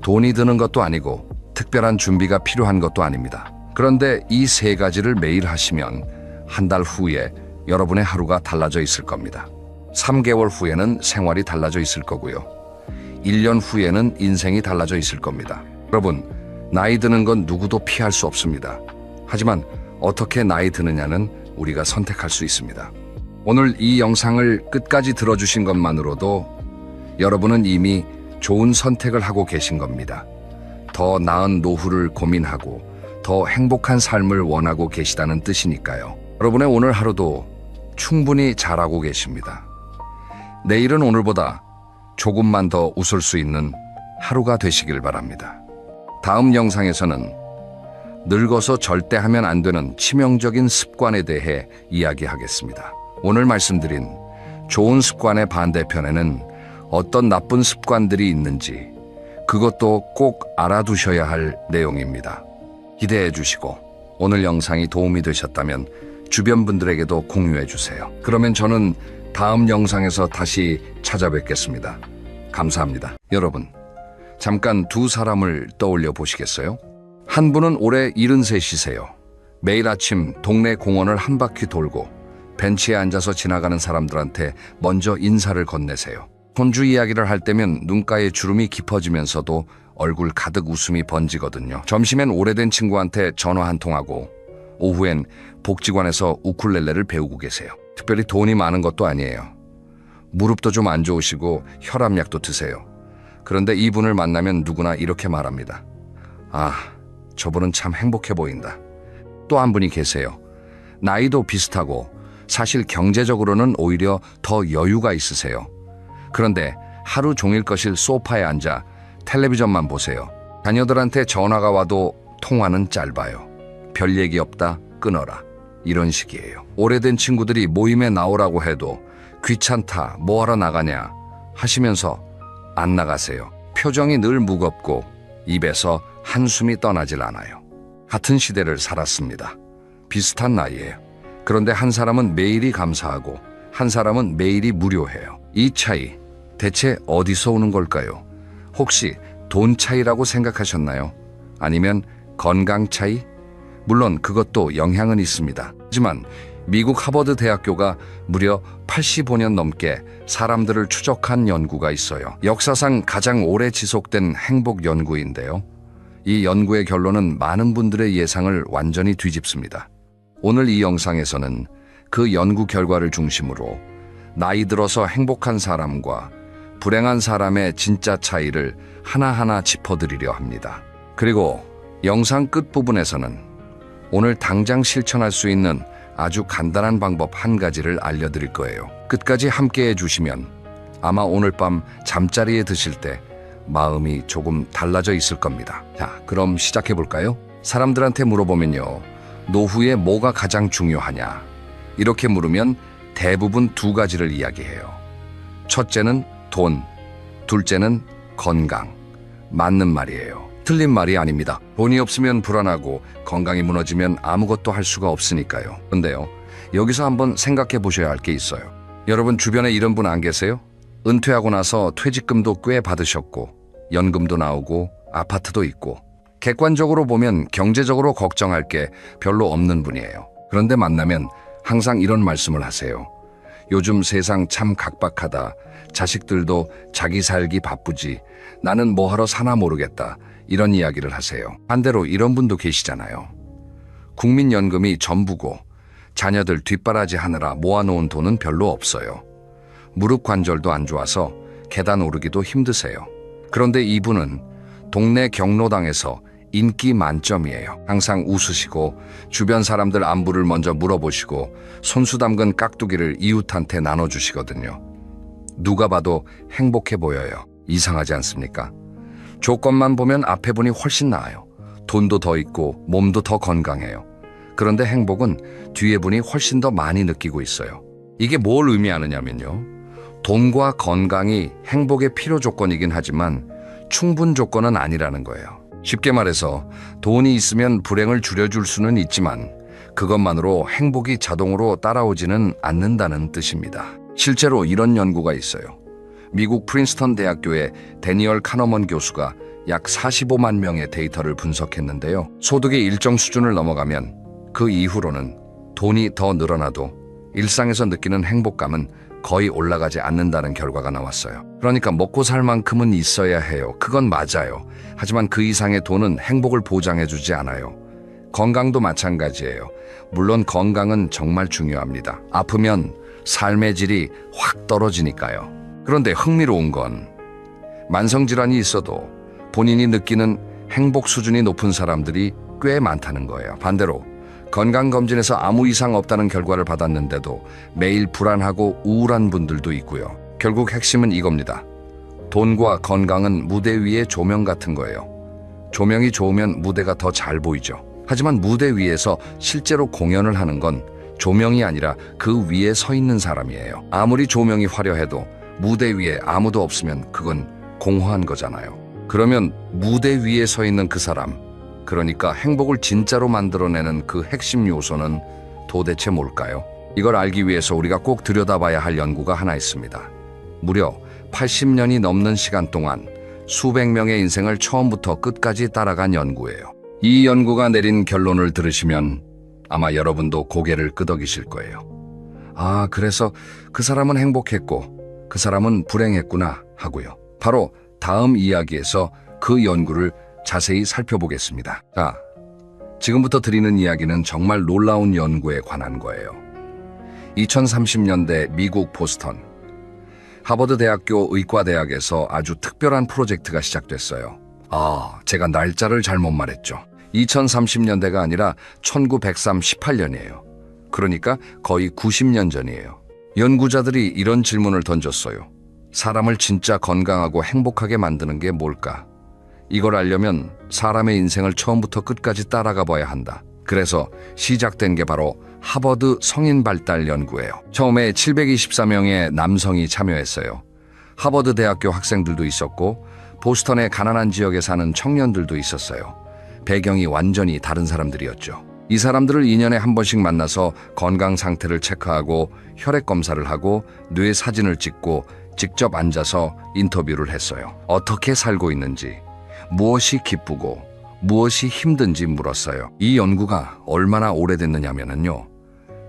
돈이 드는 것도 아니고 특별한 준비가 필요한 것도 아닙니다. 그런데 이 3가지를 매일 하시면 한 달 후에 여러분의 하루가 달라져 있을 겁니다. 3개월 후에는 생활이 달라져 있을 거고요. 1년 후에는 인생이 달라져 있을 겁니다. 여러분, 나이 드는 건 누구도 피할 수 없습니다. 하지만 어떻게 나이 드느냐는 우리가 선택할 수 있습니다. 오늘 이 영상을 끝까지 들어주신 것만으로도 여러분은 이미 좋은 선택을 하고 계신 겁니다. 더 나은 노후를 고민하고 더 행복한 삶을 원하고 계시다는 뜻이니까요. 여러분의 오늘 하루도 충분히 잘하고 계십니다. 내일은 오늘보다 조금만 더 웃을 수 있는 하루가 되시길 바랍니다. 다음 영상에서는 늙어서 절대 하면 안 되는 치명적인 습관에 대해 이야기하겠습니다. 오늘 말씀드린 좋은 습관의 반대편에는 어떤 나쁜 습관들이 있는지 그것도 꼭 알아두셔야 할 내용입니다. 기대해 주시고 오늘 영상이 도움이 되셨다면 주변 분들에게도 공유해 주세요. 그러면 저는 다음 영상에서 다시 찾아뵙겠습니다. 감사합니다. 여러분, 잠깐 두 사람을 떠올려 보시겠어요? 한 분은 올해 73이세요. 매일 아침 동네 공원을 한 바퀴 돌고 벤치에 앉아서 지나가는 사람들한테 먼저 인사를 건네세요. 손주 이야기를 할 때면 눈가에 주름이 깊어지면서도 얼굴 가득 웃음이 번지거든요. 점심엔 오래된 친구한테 전화 한 통하고 오후엔 복지관에서 우쿨렐레를 배우고 계세요. 특별히 돈이 많은 것도 아니에요. 무릎도 좀 안 좋으시고 혈압약도 드세요. 그런데 이분을 만나면 누구나 이렇게 말합니다. 아, 저분은 참 행복해 보인다. 또 한 분이 계세요. 나이도 비슷하고 사실 경제적으로는 오히려 더 여유가 있으세요. 그런데 하루 종일 거실 소파에 앉아 텔레비전만 보세요. 자녀들한테 전화가 와도 통화는 짧아요. 별 얘기 없다, 끊어라. 이런 식이에요. 오래된 친구들이 모임에 나오라고 해도 귀찮다, 뭐하러 나가냐 하시면서 안 나가세요. 표정이 늘 무겁고 입에서 한숨이 떠나질 않아요. 같은 시대를 살았습니다. 비슷한 나이에요. 그런데 한 사람은 매일이 감사하고 한 사람은 매일이 무료해요. 이 차이 대체 어디서 오는 걸까요? 혹시 돈 차이라고 생각하셨나요? 아니면 건강 차이? 물론 그것도 영향은 있습니다. 하지만 미국 하버드 대학교가 무려 85년 넘게 사람들을 추적한 연구가 있어요. 역사상 가장 오래 지속된 행복 연구인데요. 이 연구의 결론은 많은 분들의 예상을 완전히 뒤집습니다. 오늘 이 영상에서는 그 연구 결과를 중심으로 나이 들어서 행복한 사람과 불행한 사람의 진짜 차이를 하나하나 짚어드리려 합니다. 그리고 영상 끝부분에서는 오늘 당장 실천할 수 있는 아주 간단한 방법 한 가지를 알려드릴 거예요. 끝까지 함께 해주시면 아마 오늘 밤 잠자리에 드실 때 마음이 조금 달라져 있을 겁니다. 자, 그럼 시작해 볼까요? 사람들한테 물어보면요, 노후에 뭐가 가장 중요하냐? 이렇게 물으면 대부분 2가지를 이야기해요. 첫째는 돈, 둘째는 건강. 맞는 말이에요. 틀린 말이 아닙니다. 돈이 없으면 불안하고 건강이 무너지면 아무것도 할 수가 없으니까요. 그런데요, 여기서 한번 생각해 보셔야 할 게 있어요. 여러분 주변에 이런 분 안 계세요? 은퇴하고 나서 퇴직금도 꽤 받으셨고 연금도 나오고 아파트도 있고 객관적으로 보면 경제적으로 걱정할 게 별로 없는 분이에요. 그런데 만나면 항상 이런 말씀을 하세요. 요즘 세상 참 각박하다. 자식들도 자기 살기 바쁘지. 나는 뭐하러 사나 모르겠다. 이런 이야기를 하세요. 반대로 이런 분도 계시잖아요. 국민연금이 전부고 자녀들 뒷바라지 하느라 모아놓은 돈은 별로 없어요. 무릎 관절도 안 좋아서 계단 오르기도 힘드세요. 그런데 이분은 동네 경로당에서 인기 만점이에요. 항상 웃으시고 주변 사람들 안부를 먼저 물어보시고 손수 담근 깍두기를 이웃한테 나눠주시거든요. 누가 봐도 행복해 보여요. 이상하지 않습니까? 조건만 보면 앞에 분이 훨씬 나아요. 돈도 더 있고 몸도 더 건강해요. 그런데 행복은 뒤에 분이 훨씬 더 많이 느끼고 있어요. 이게 뭘 의미하느냐면요. 돈과 건강이 행복의 필요 조건이긴 하지만 충분 조건은 아니라는 거예요. 쉽게 말해서 돈이 있으면 불행을 줄여줄 수는 있지만 그것만으로 행복이 자동으로 따라오지는 않는다는 뜻입니다. 실제로 이런 연구가 있어요. 미국 프린스턴 대학교의 데니얼 카너먼 교수가 약 45만 명의 데이터를 분석했는데요. 소득이 일정 수준을 넘어가면 그 이후로는 돈이 더 늘어나도 일상에서 느끼는 행복감은 거의 올라가지 않는다는 결과가 나왔어요. 그러니까 먹고 살 만큼은 있어야 해요. 그건 맞아요. 하지만 그 이상의 돈은 행복을 보장해주지 않아요. 건강도 마찬가지예요. 물론 건강은 정말 중요합니다. 아프면 삶의 질이 확 떨어지니까요. 그런데 흥미로운 건 만성질환이 있어도 본인이 느끼는 행복 수준이 높은 사람들이 꽤 많다는 거예요. 반대로 건강검진에서 아무 이상 없다는 결과를 받았는데도 매일 불안하고 우울한 분들도 있고요. 결국 핵심은 이겁니다. 돈과 건강은 무대 위의 조명 같은 거예요. 조명이 좋으면 무대가 더 잘 보이죠. 하지만 무대 위에서 실제로 공연을 하는 건 조명이 아니라 그 위에 서 있는 사람이에요. 아무리 조명이 화려해도 무대 위에 아무도 없으면 그건 공허한 거잖아요. 그러면 무대 위에 서 있는 그 사람, 그러니까 행복을 진짜로 만들어내는 그 핵심 요소는 도대체 뭘까요? 이걸 알기 위해서 우리가 꼭 들여다봐야 할 연구가 하나 있습니다. 무려 80년이 넘는 시간 동안 수백 명의 인생을 처음부터 끝까지 따라간 연구예요. 이 연구가 내린 결론을 들으시면 아마 여러분도 고개를 끄덕이실 거예요. 아, 그래서 그 사람은 행복했고 그 사람은 불행했구나 하고요. 바로 다음 이야기에서 그 연구를 자세히 살펴보겠습니다. 자, 지금부터 드리는 이야기는 정말 놀라운 연구에 관한 거예요. 2030년대 미국 보스턴 하버드 대학교 의과대학에서 아주 특별한 프로젝트가 시작됐어요. 제가 날짜를 잘못 말했죠. 2030년대가 아니라 1938년이에요. 그러니까 거의 90년 전이에요. 연구자들이 이런 질문을 던졌어요. 사람을 진짜 건강하고 행복하게 만드는 게 뭘까? 이걸 알려면 사람의 인생을 처음부터 끝까지 따라가 봐야 한다. 그래서 시작된 게 바로 하버드 성인 발달 연구예요. 처음에 724명의 남성이 참여했어요. 하버드 대학교 학생들도 있었고 보스턴의 가난한 지역에 사는 청년들도 있었어요. 배경이 완전히 다른 사람들이었죠. 이 사람들을 2년에 한 번씩 만나서 건강 상태를 체크하고 혈액 검사를 하고 뇌 사진을 찍고 직접 앉아서 인터뷰를 했어요. 어떻게 살고 있는지, 무엇이 기쁘고 무엇이 힘든지 물었어요. 이 연구가 얼마나 오래됐느냐면요.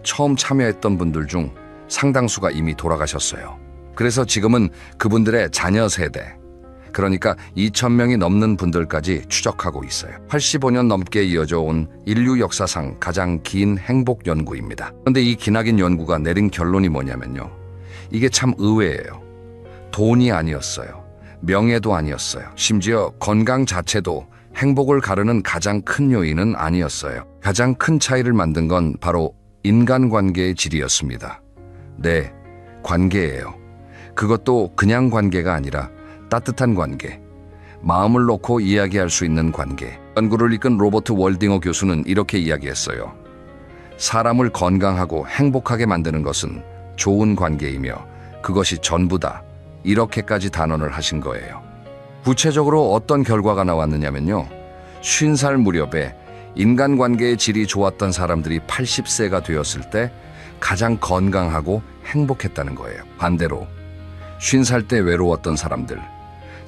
처음 참여했던 분들 중 상당수가 이미 돌아가셨어요. 그래서 지금은 그분들의 자녀 세대, 그러니까 2,000명이 넘는 분들까지 추적하고 있어요. 85년 넘게 이어져 온 인류 역사상 가장 긴 행복 연구입니다. 그런데 이 기나긴 연구가 내린 결론이 뭐냐면요. 이게 참 의외예요. 돈이 아니었어요. 명예도 아니었어요. 심지어 건강 자체도 행복을 가르는 가장 큰 요인은 아니었어요. 가장 큰 차이를 만든 건 바로 인간관계의 질이었습니다. 네, 관계예요. 그것도 그냥 관계가 아니라 따뜻한 관계, 마음을 놓고 이야기할 수 있는 관계. 연구를 이끈 로버트 월딩어 교수는 이렇게 이야기했어요. 사람을 건강하고 행복하게 만드는 것은 좋은 관계이며 그것이 전부다. 이렇게까지 단언을 하신 거예요. 구체적으로 어떤 결과가 나왔느냐면요. 50살 무렵에 인간관계의 질이 좋았던 사람들이 80세가 되었을 때 가장 건강하고 행복했다는 거예요. 반대로 50살 때 외로웠던 사람들,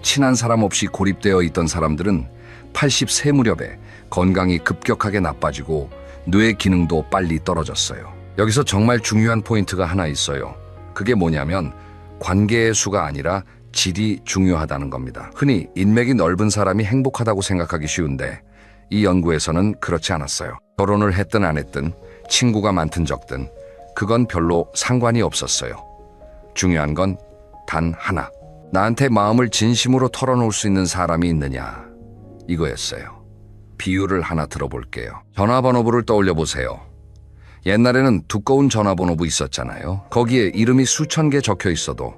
친한 사람 없이 고립되어 있던 사람들은 80세 무렵에 건강이 급격하게 나빠지고 뇌 기능도 빨리 떨어졌어요. 여기서 정말 중요한 포인트가 하나 있어요. 그게 뭐냐면 관계의 수가 아니라 질이 중요하다는 겁니다. 흔히 인맥이 넓은 사람이 행복하다고 생각하기 쉬운데 이 연구에서는 그렇지 않았어요. 결혼을 했든 안 했든 친구가 많든 적든 그건 별로 상관이 없었어요. 중요한 건 단 하나. 나한테 마음을 진심으로 털어놓을 수 있는 사람이 있느냐, 이거였어요. 비유를 하나 들어볼게요. 전화번호부를 떠올려 보세요. 옛날에는 두꺼운 전화번호부 있었잖아요. 거기에 이름이 수천 개 적혀 있어도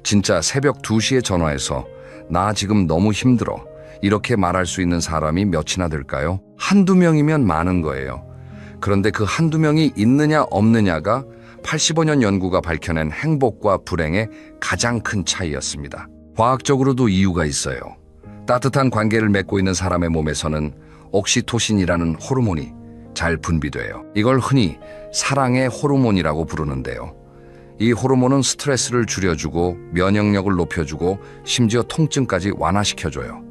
진짜 새벽 2시에 전화해서 나 지금 너무 힘들어 이렇게 말할 수 있는 사람이 몇이나 될까요? 한두 명이면 많은 거예요. 그런데 그 한두 명이 있느냐 없느냐가 85년 연구가 밝혀낸 행복과 불행의 가장 큰 차이였습니다. 과학적으로도 이유가 있어요. 따뜻한 관계를 맺고 있는 사람의 몸에서는 옥시토신이라는 호르몬이 잘 분비돼요. 이걸 흔히 사랑의 호르몬이라고 부르는데요. 이 호르몬은 스트레스를 줄여주고 면역력을 높여주고 심지어 통증까지 완화시켜줘요.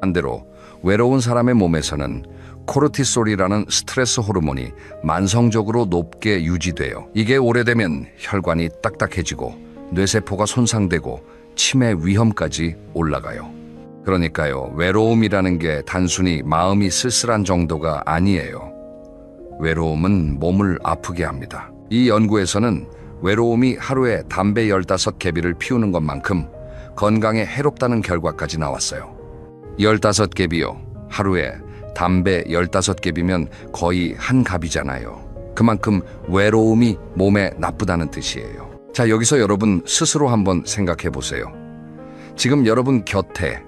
반대로 외로운 사람의 몸에서는 코르티솔이라는 스트레스 호르몬이 만성적으로 높게 유지돼요. 이게 오래되면 혈관이 딱딱해지고 뇌세포가 손상되고 치매 위험까지 올라가요. 그러니까요, 외로움이라는 게 단순히 마음이 쓸쓸한 정도가 아니에요. 외로움은 몸을 아프게 합니다. 이 연구에서는 외로움이 하루에 담배 15개비를 피우는 것만큼 건강에 해롭다는 결과까지 나왔어요. 15개비요. 하루에 담배 15개비면 거의 한 갑이잖아요. 그만큼 외로움이 몸에 나쁘다는 뜻이에요. 자, 여기서 여러분 스스로 한번 생각해 보세요. 지금 여러분 곁에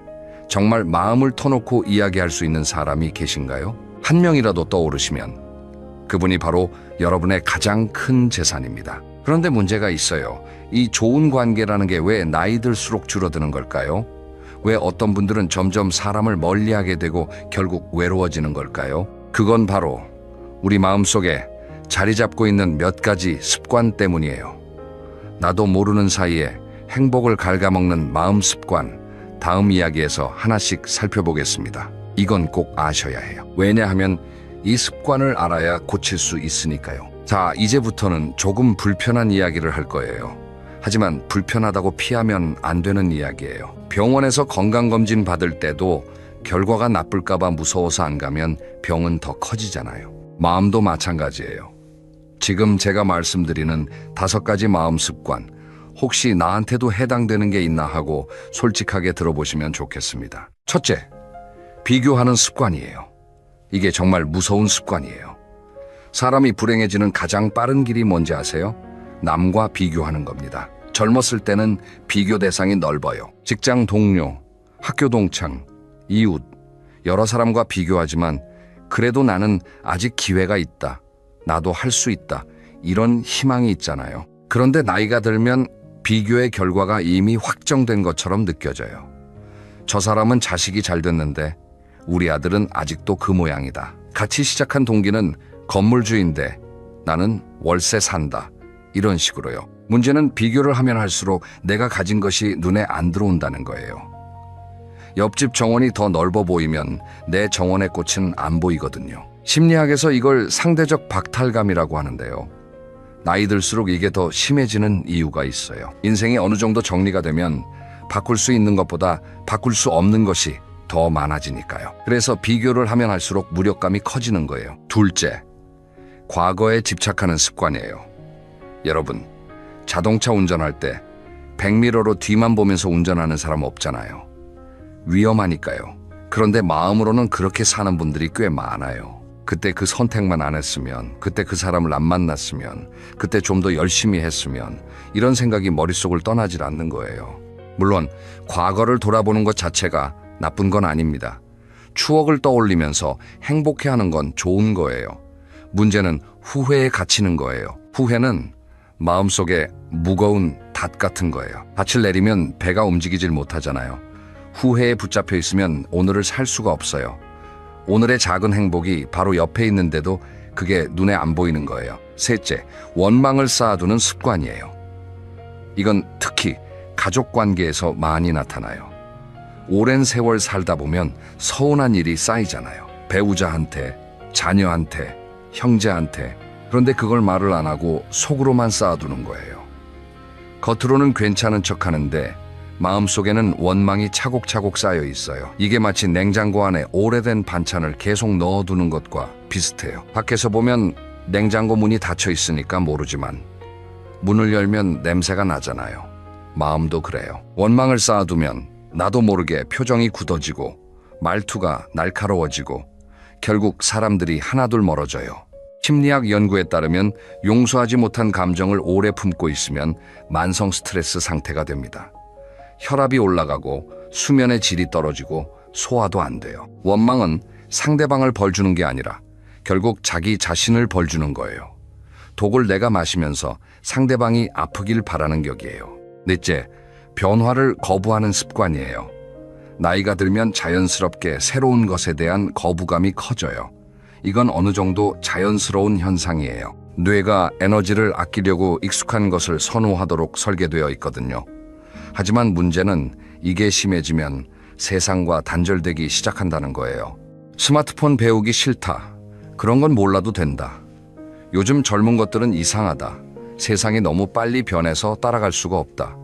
정말 마음을 터놓고 이야기할 수 있는 사람이 계신가요? 한 명이라도 떠오르시면 그분이 바로 여러분의 가장 큰 재산입니다. 그런데 문제가 있어요. 이 좋은 관계라는 게 왜 나이 들수록 줄어드는 걸까요? 왜 어떤 분들은 점점 사람을 멀리하게 되고 결국 외로워지는 걸까요? 그건 바로 우리 마음속에 자리 잡고 있는 몇 가지 습관 때문이에요. 나도 모르는 사이에 행복을 갉아먹는 마음 습관, 다음 이야기에서 하나씩 살펴보겠습니다. 이건 꼭 아셔야 해요. 왜냐하면 이 습관을 알아야 고칠 수 있으니까요. 자, 이제부터는 조금 불편한 이야기를 할 거예요. 하지만 불편하다고 피하면 안 되는 이야기예요. 병원에서 건강검진 받을 때도 결과가 나쁠까봐 무서워서 안 가면 병은 더 커지잖아요. 마음도 마찬가지예요. 지금 제가 말씀드리는 5가지 마음 습관, 혹시 나한테도 해당되는 게 있나 하고 솔직하게 들어보시면 좋겠습니다. 첫째, 비교하는 습관이에요. 이게 정말 무서운 습관이에요. 사람이 불행해지는 가장 빠른 길이 뭔지 아세요? 남과 비교하는 겁니다. 젊었을 때는 비교 대상이 넓어요. 직장 동료, 학교 동창, 이웃, 여러 사람과 비교하지만 그래도 나는 아직 기회가 있다. 나도 할 수 있다. 이런 희망이 있잖아요. 그런데 나이가 들면 비교의 결과가 이미 확정된 것처럼 느껴져요. 저 사람은 자식이 잘 됐는데 우리 아들은 아직도 그 모양이다. 같이 시작한 동기는 건물주인데 나는 월세 산다. 이런 식으로요. 문제는 비교를 하면 할수록 내가 가진 것이 눈에 안 들어온다는 거예요. 옆집 정원이 더 넓어 보이면 내 정원의 꽃은 안 보이거든요. 심리학에서 이걸 상대적 박탈감이라고 하는데요. 나이 들수록 이게 더 심해지는 이유가 있어요. 인생이 어느 정도 정리가 되면 바꿀 수 있는 것보다 바꿀 수 없는 것이 더 많아지니까요. 그래서 비교를 하면 할수록 무력감이 커지는 거예요. 둘째, 과거에 집착하는 습관이에요. 여러분, 자동차 운전할 때 백미러로 뒤만 보면서 운전하는 사람 없잖아요. 위험하니까요. 그런데 마음으로는 그렇게 사는 분들이 꽤 많아요. 그때 그 선택만 안 했으면, 그때 그 사람을 안 만났으면, 그때 좀 더 열심히 했으면, 이런 생각이 머릿속을 떠나질 않는 거예요. 물론 과거를 돌아보는 것 자체가 나쁜 건 아닙니다. 추억을 떠올리면서 행복해하는 건 좋은 거예요. 문제는 후회에 갇히는 거예요. 후회는 마음속에 무거운 닷 같은 거예요. 닻을 내리면 배가 움직이질 못하잖아요. 후회에 붙잡혀 있으면 오늘을 살 수가 없어요. 오늘의 작은 행복이 바로 옆에 있는데도 그게 눈에 안 보이는 거예요. 셋째, 원망을 쌓아두는 습관이에요. 이건 특히 가족 관계에서 많이 나타나요. 오랜 세월 살다 보면 서운한 일이 쌓이잖아요. 배우자한테, 자녀한테, 형제한테. 그런데 그걸 말을 안 하고 속으로만 쌓아두는 거예요. 겉으로는 괜찮은 척 하는데 마음속에는 원망이 차곡차곡 쌓여 있어요. 이게 마치 냉장고 안에 오래된 반찬을 계속 넣어두는 것과 비슷해요. 밖에서 보면 냉장고 문이 닫혀 있으니까 모르지만 문을 열면 냄새가 나잖아요. 마음도 그래요. 원망을 쌓아두면 나도 모르게 표정이 굳어지고 말투가 날카로워지고 결국 사람들이 하나둘 멀어져요. 심리학 연구에 따르면 용서하지 못한 감정을 오래 품고 있으면 만성 스트레스 상태가 됩니다. 혈압이 올라가고 수면의 질이 떨어지고 소화도 안 돼요. 원망은 상대방을 벌주는 게 아니라 결국 자기 자신을 벌주는 거예요. 독을 내가 마시면서 상대방이 아프길 바라는 격이에요. 넷째, 변화를 거부하는 습관이에요. 나이가 들면 자연스럽게 새로운 것에 대한 거부감이 커져요. 이건 어느 정도 자연스러운 현상이에요. 뇌가 에너지를 아끼려고 익숙한 것을 선호하도록 설계되어 있거든요. 하지만 문제는 이게 심해지면 세상과 단절되기 시작한다는 거예요. 스마트폰 배우기 싫다. 그런 건 몰라도 된다. 요즘 젊은 것들은 이상하다. 세상이 너무 빨리 변해서 따라갈 수가 없다.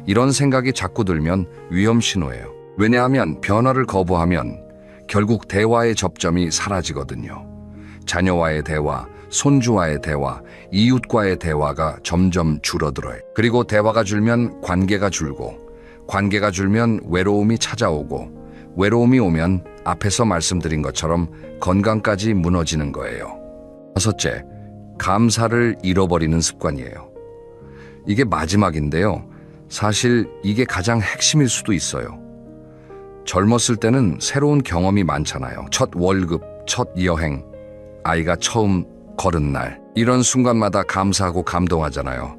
이런 생각이 자꾸 들면 위험 신호예요. 왜냐하면 변화를 거부하면 결국 대화의 접점이 사라지거든요. 자녀와의 대화, 손주와의 대화, 이웃과의 대화가 점점 줄어들어요. 그리고 대화가 줄면 관계가 줄고, 관계가 줄면 외로움이 찾아오고, 외로움이 오면 앞에서 말씀드린 것처럼 건강까지 무너지는 거예요. 다섯째, 감사를 잃어버리는 습관이에요. 이게 마지막인데요. 사실 이게 가장 핵심일 수도 있어요. 젊었을 때는 새로운 경험이 많잖아요. 첫 월급, 첫 여행, 아이가 처음 걸은 날. 이런 순간마다 감사하고 감동하잖아요.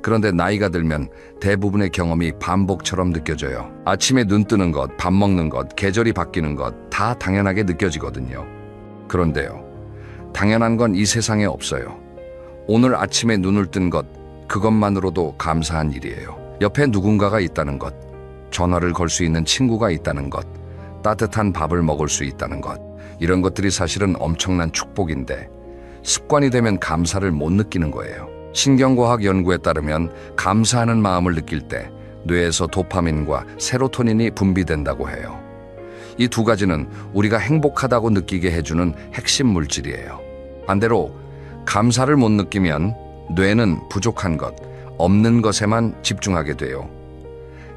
그런데 나이가 들면 대부분의 경험이 반복처럼 느껴져요. 아침에 눈 뜨는 것, 밥 먹는 것, 계절이 바뀌는 것 다 당연하게 느껴지거든요. 그런데요, 당연한 건 이 세상에 없어요. 오늘 아침에 눈을 뜬 것, 그것만으로도 감사한 일이에요. 옆에 누군가가 있다는 것, 전화를 걸 수 있는 친구가 있다는 것, 따뜻한 밥을 먹을 수 있다는 것, 이런 것들이 사실은 엄청난 축복인데 습관이 되면 감사를 못 느끼는 거예요. 신경과학 연구에 따르면 감사하는 마음을 느낄 때 뇌에서 도파민과 세로토닌이 분비된다고 해요. 이 두 가지는 우리가 행복하다고 느끼게 해주는 핵심 물질이에요. 반대로 감사를 못 느끼면 뇌는 부족한 것, 없는 것에만 집중하게 돼요.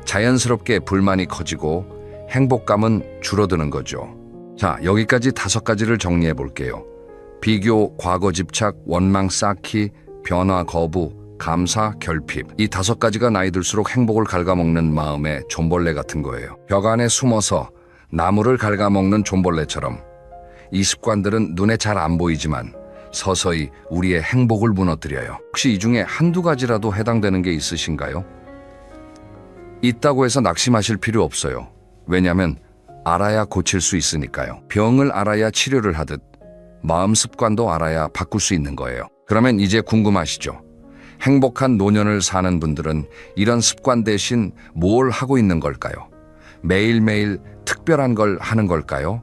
자연스럽게 불만이 커지고 행복감은 줄어드는 거죠. 자, 여기까지 5가지를 정리해 볼게요. 비교, 과거 집착, 원망 쌓기, 변화 거부, 감사, 결핍. 이 5가지가 나이 들수록 행복을 갉아먹는 마음의 존벌레 같은 거예요. 벽 안에 숨어서 나무를 갉아먹는 존벌레처럼 이 습관들은 눈에 잘 안 보이지만 서서히 우리의 행복을 무너뜨려요. 혹시 이 중에 한두 가지라도 해당되는 게 있으신가요? 있다고 해서 낙심하실 필요 없어요. 왜냐하면 알아야 고칠 수 있으니까요. 병을 알아야 치료를 하듯 마음 습관도 알아야 바꿀 수 있는 거예요. 그러면 이제 궁금하시죠? 행복한 노년을 사는 분들은 이런 습관 대신 뭘 하고 있는 걸까요? 매일매일 특별한 걸 하는 걸까요?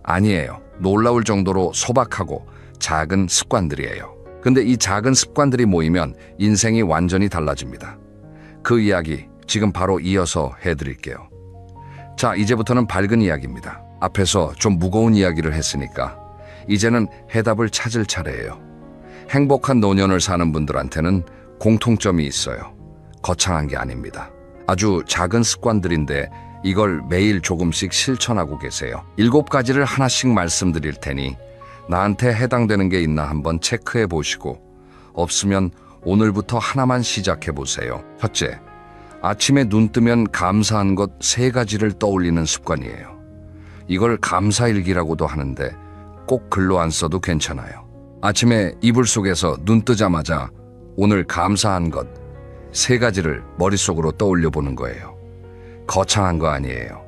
아니에요. 놀라울 정도로 소박하고 작은 습관들이에요. 근데 이 작은 습관들이 모이면 인생이 완전히 달라집니다. 그 이야기 지금 바로 이어서 해드릴게요. 자, 이제부터는 밝은 이야기입니다. 앞에서 좀 무거운 이야기를 했으니까 이제는 해답을 찾을 차례예요. 행복한 노년을 사는 분들한테는 공통점이 있어요. 거창한 게 아닙니다. 아주 작은 습관들인데 이걸 매일 조금씩 실천하고 계세요. 7가지를 하나씩 말씀드릴 테니 나한테 해당되는 게 있나 한번 체크해 보시고 없으면 오늘부터 하나만 시작해 보세요. 첫째, 아침에 눈 뜨면 감사한 것 3가지를 떠올리는 습관이에요. 이걸 감사일기라고도 하는데 꼭 글로 안 써도 괜찮아요. 아침에 이불 속에서 눈 뜨자마자 오늘 감사한 것 3가지를 머릿속으로 떠올려 보는 거예요. 거창한 거 아니에요.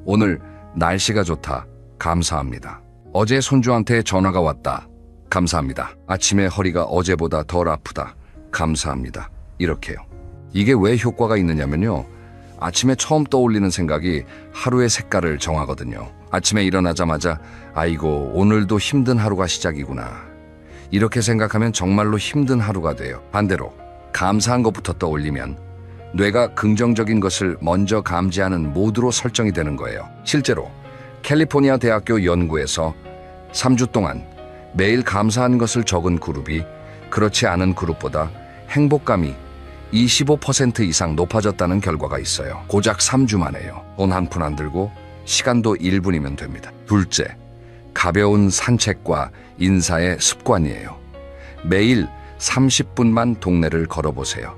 오늘 날씨가 좋다. 감사합니다. 어제 손주한테 전화가 왔다. 감사합니다. 아침에 허리가 어제보다 덜 아프다. 감사합니다. 이렇게요. 이게 왜 효과가 있느냐면요. 아침에 처음 떠올리는 생각이 하루의 색깔을 정하거든요. 아침에 일어나자마자 아이고 오늘도 힘든 하루가 시작이구나. 이렇게 생각하면 정말로 힘든 하루가 돼요. 반대로 감사한 것부터 떠올리면 뇌가 긍정적인 것을 먼저 감지하는 모드로 설정이 되는 거예요. 실제로 캘리포니아 대학교 연구에서 3주 동안 매일 감사한 것을 적은 그룹이 그렇지 않은 그룹보다 행복감이 25% 이상 높아졌다는 결과가 있어요. 고작 3주 만에요. 돈 한 푼 안 들고 시간도 1분이면 됩니다. 둘째, 가벼운 산책과 인사의 습관이에요. 매일 30분만 동네를 걸어보세요.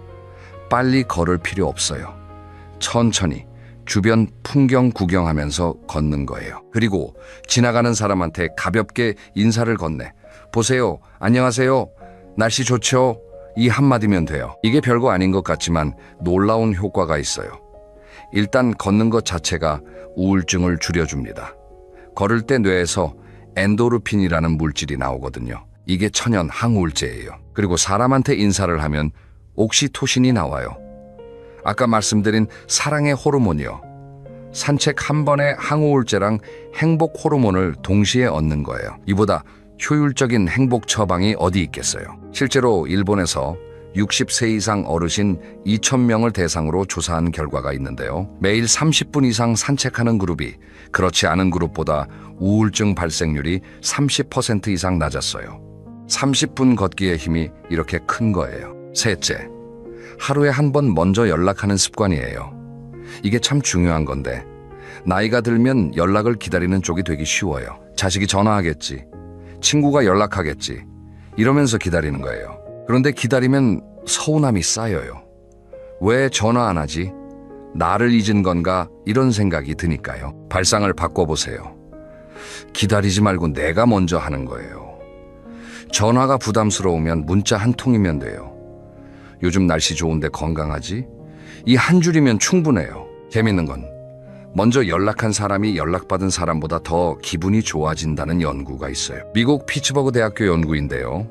빨리 걸을 필요 없어요. 천천히, 주변 풍경 구경하면서 걷는 거예요. 그리고 지나가는 사람한테 가볍게 인사를 건네. 보세요. 안녕하세요. 날씨 좋죠? 이 한마디면 돼요. 이게 별거 아닌 것 같지만 놀라운 효과가 있어요. 일단 걷는 것 자체가 우울증을 줄여줍니다. 걸을 때 뇌에서 엔도르핀이라는 물질이 나오거든요. 이게 천연 항우울제예요. 그리고 사람한테 인사를 하면 옥시토신이 나와요. 아까 말씀드린 사랑의 호르몬이요. 산책 한 번에 항우울제랑 행복 호르몬을 동시에 얻는 거예요. 이보다 효율적인 행복 처방이 어디 있겠어요. 실제로 일본에서 60세 이상 어르신 2,000명을 대상으로 조사한 결과가 있는데요. 매일 30분 이상 산책하는 그룹이 그렇지 않은 그룹보다 우울증 발생률이 30% 이상 낮았어요. 30분 걷기의 힘이 이렇게 큰 거예요. 셋째, 하루에 한 번 먼저 연락하는 습관이에요. 이게 참 중요한 건데 나이가 들면 연락을 기다리는 쪽이 되기 쉬워요. 자식이 전화하겠지, 친구가 연락하겠지 이러면서 기다리는 거예요. 그런데 기다리면 서운함이 쌓여요. 왜 전화 안 하지? 나를 잊은 건가? 이런 생각이 드니까요. 발상을 바꿔보세요. 기다리지 말고 내가 먼저 하는 거예요. 전화가 부담스러우면 문자 한 통이면 돼요. 요즘 날씨 좋은데 건강하지? 이 한 줄이면 충분해요. 재밌는 건 먼저 연락한 사람이 연락받은 사람보다 더 기분이 좋아진다는 연구가 있어요. 미국 피츠버그 대학교 연구인데요.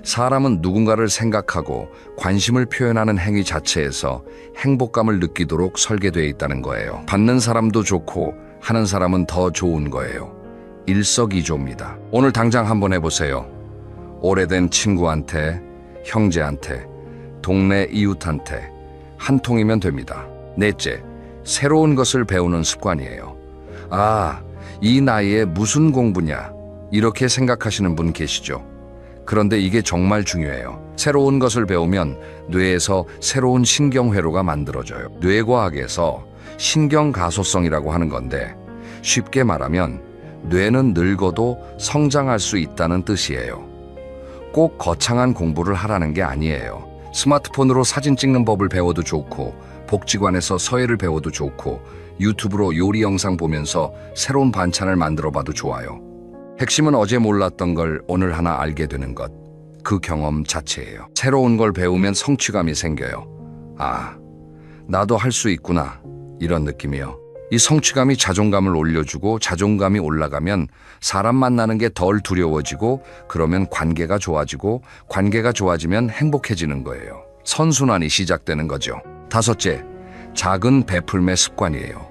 사람은 누군가를 생각하고 관심을 표현하는 행위 자체에서 행복감을 느끼도록 설계되어 있다는 거예요. 받는 사람도 좋고 하는 사람은 더 좋은 거예요. 일석이조입니다. 오늘 당장 한번 해보세요. 오래된 친구한테, 형제한테, 동네 이웃한테 한 통이면 됩니다. 넷째, 새로운 것을 배우는 습관이에요. 아, 이 나이에 무슨 공부냐? 이렇게 생각하시는 분 계시죠? 그런데 이게 정말 중요해요. 새로운 것을 배우면 뇌에서 새로운 신경회로가 만들어져요. 뇌과학에서 신경가소성이라고 하는 건데 쉽게 말하면 뇌는 늙어도 성장할 수 있다는 뜻이에요. 꼭 거창한 공부를 하라는 게 아니에요. 스마트폰으로 사진 찍는 법을 배워도 좋고 복지관에서 서예를 배워도 좋고 유튜브로 요리 영상 보면서 새로운 반찬을 만들어 봐도 좋아요. 핵심은 어제 몰랐던 걸 오늘 하나 알게 되는 것. 그 경험 자체예요. 새로운 걸 배우면 성취감이 생겨요. 아, 나도 할 수 있구나. 이런 느낌이요. 이 성취감이 자존감을 올려주고 자존감이 올라가면 사람 만나는 게 덜 두려워지고 그러면 관계가 좋아지고 관계가 좋아지면 행복해지는 거예요. 선순환이 시작되는 거죠. 다섯째, 작은 베풀매 습관이에요.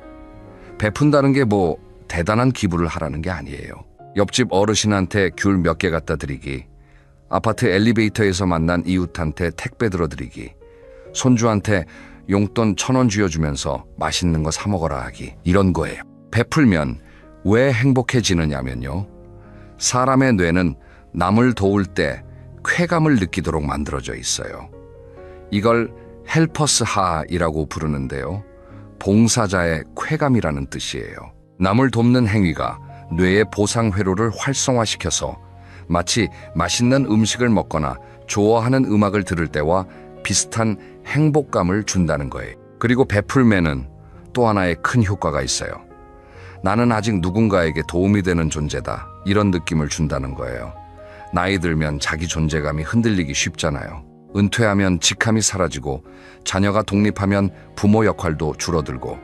베푼다는 게 뭐 대단한 기부를 하라는 게 아니에요. 옆집 어르신한테 귤 몇 개 갖다 드리기, 아파트 엘리베이터에서 만난 이웃한테 택배 들어드리기, 손주한테 용돈 1,000원 쥐어주면서 맛있는 거 사 먹어라 하기, 이런 거예요. 베풀면 왜 행복해지느냐면요. 사람의 뇌는 남을 도울 때 쾌감을 느끼도록 만들어져 있어요. 이걸 헬퍼스하이라고 부르는데요. 봉사자의 쾌감이라는 뜻이에요. 남을 돕는 행위가 뇌의 보상 회로를 활성화시켜서 마치 맛있는 음식을 먹거나 좋아하는 음악을 들을 때와 비슷한 행복감을 준다는 거예요. 그리고 베풀매는 또 하나의 큰 효과가 있어요. 나는 아직 누군가에게 도움이 되는 존재다. 이런 느낌을 준다는 거예요. 나이 들면 자기 존재감이 흔들리기 쉽잖아요. 은퇴하면 직함이 사라지고 자녀가 독립하면 부모 역할도 줄어들고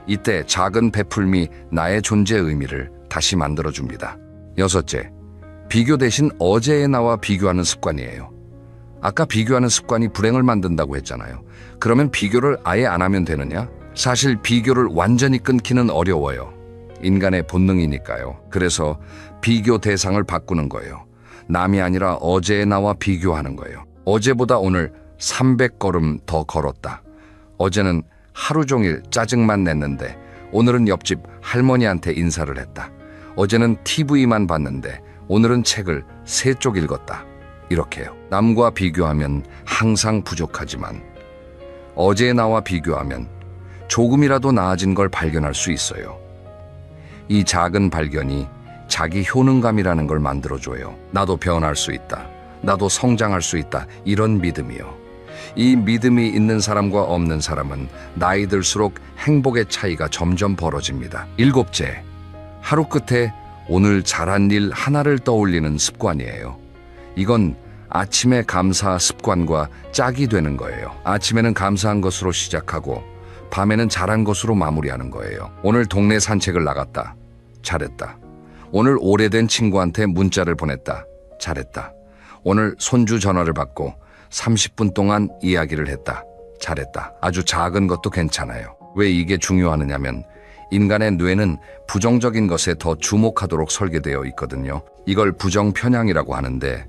이때 작은 베풀미 나의 존재의 의미를 다시 만들어줍니다. 여섯째, 비교 대신 어제의 나와 비교하는 습관이에요. 아까 비교하는 습관이 불행을 만든다고 했잖아요. 그러면 비교를 아예 안 하면 되느냐? 사실 비교를 완전히 끊기는 어려워요. 인간의 본능이니까요. 그래서 비교 대상을 바꾸는 거예요. 남이 아니라 어제의 나와 비교하는 거예요. 어제보다 오늘 300걸음 더 걸었다. 어제는 하루 종일 짜증만 냈는데 오늘은 옆집 할머니한테 인사를 했다. 어제는 TV만 봤는데 오늘은 책을 3쪽 읽었다. 이렇게요. 남과 비교하면 항상 부족하지만 어제의 나와 비교하면 조금이라도 나아진 걸 발견할 수 있어요. 이 작은 발견이 자기 효능감이라는 걸 만들어줘요. 나도 변할 수 있다. 나도 성장할 수 있다. 이런 믿음이요. 이 믿음이 있는 사람과 없는 사람은 나이 들수록 행복의 차이가 점점 벌어집니다. 일곱째, 하루 끝에 오늘 잘한 일 하나를 떠올리는 습관이에요. 이건 아침에 감사 습관과 짝이 되는 거예요. 아침에는 감사한 것으로 시작하고 밤에는 잘한 것으로 마무리하는 거예요. 오늘 동네 산책을 나갔다. 잘했다. 오늘 오래된 친구한테 문자를 보냈다. 잘했다. 오늘 손주 전화를 받고 30분 동안 이야기를 했다. 잘했다. 아주 작은 것도 괜찮아요. 왜 이게 중요하느냐면 인간의 뇌는 부정적인 것에 더 주목하도록 설계되어 있거든요. 이걸 부정편향이라고 하는데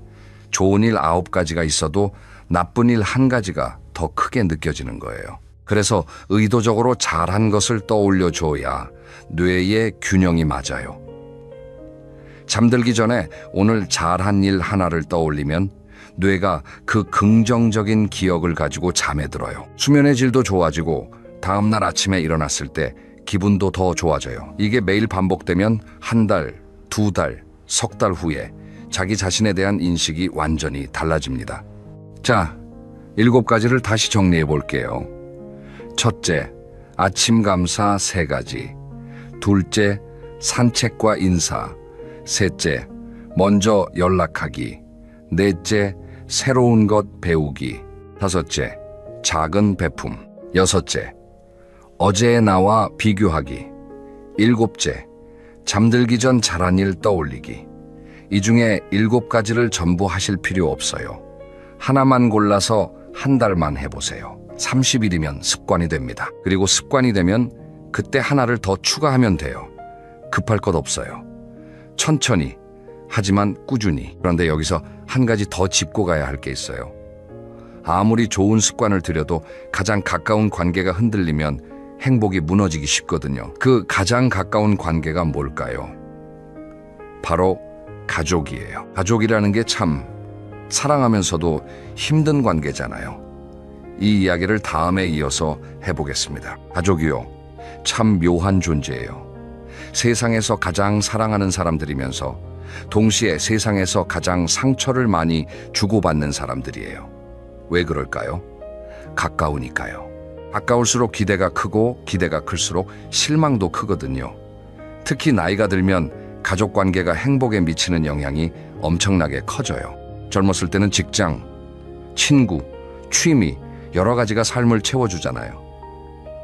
좋은 일 9가지가 있어도 나쁜 일 1가지가 더 크게 느껴지는 거예요. 그래서 의도적으로 잘한 것을 떠올려줘야 뇌의 균형이 맞아요. 잠들기 전에 오늘 잘한 일 하나를 떠올리면 뇌가 그 긍정적인 기억을 가지고 잠에 들어요. 수면의 질도 좋아지고 다음날 아침에 일어났을 때 기분도 더 좋아져요. 이게 매일 반복되면 1달, 2달, 석 달 후에 자기 자신에 대한 인식이 완전히 달라집니다. 자, 7가지를 다시 정리해 볼게요. 첫째, 아침 감사 3가지. 둘째, 산책과 인사. 셋째, 먼저 연락하기. 넷째, 새로운 것 배우기. 다섯째, 작은 베품. 여섯째, 어제의 나와 비교하기. 일곱째, 잠들기 전 잘한 일 떠올리기. 이 중에 7가지를 전부 하실 필요 없어요. 하나만 골라서 1달만 해보세요. 30일이면 습관이 됩니다. 그리고 습관이 되면 그때 하나를 더 추가하면 돼요. 급할 것 없어요. 천천히, 하지만 꾸준히. 그런데 여기서 한 가지 더 짚고 가야 할 게 있어요. 아무리 좋은 습관을 들여도 가장 가까운 관계가 흔들리면 행복이 무너지기 쉽거든요. 그 가장 가까운 관계가 뭘까요? 바로 가족이에요. 가족이라는 게 참 사랑하면서도 힘든 관계잖아요. 이 이야기를 다음에 이어서 해보겠습니다. 가족이요, 참 묘한 존재예요. 세상에서 가장 사랑하는 사람들이면서 동시에 세상에서 가장 상처를 많이 주고받는 사람들이에요. 왜 그럴까요? 가까우니까요. 가까울수록 기대가 크고 기대가 클수록 실망도 크거든요. 특히 나이가 들면 가족 관계가 행복에 미치는 영향이 엄청나게 커져요. 젊었을 때는 직장, 친구, 취미 여러 가지가 삶을 채워주잖아요.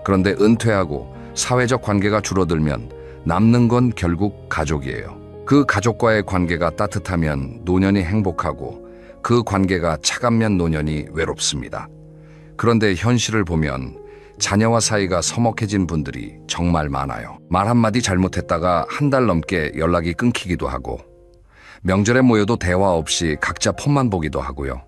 그런데 은퇴하고 사회적 관계가 줄어들면 남는 건 결국 가족이에요. 그 가족과의 관계가 따뜻하면 노년이 행복하고 그 관계가 차갑면 노년이 외롭습니다. 그런데 현실을 보면 자녀와 사이가 서먹해진 분들이 정말 많아요. 말 한마디 잘못했다가 1달 넘게 연락이 끊기기도 하고 명절에 모여도 대화 없이 각자 폰만 보기도 하고요.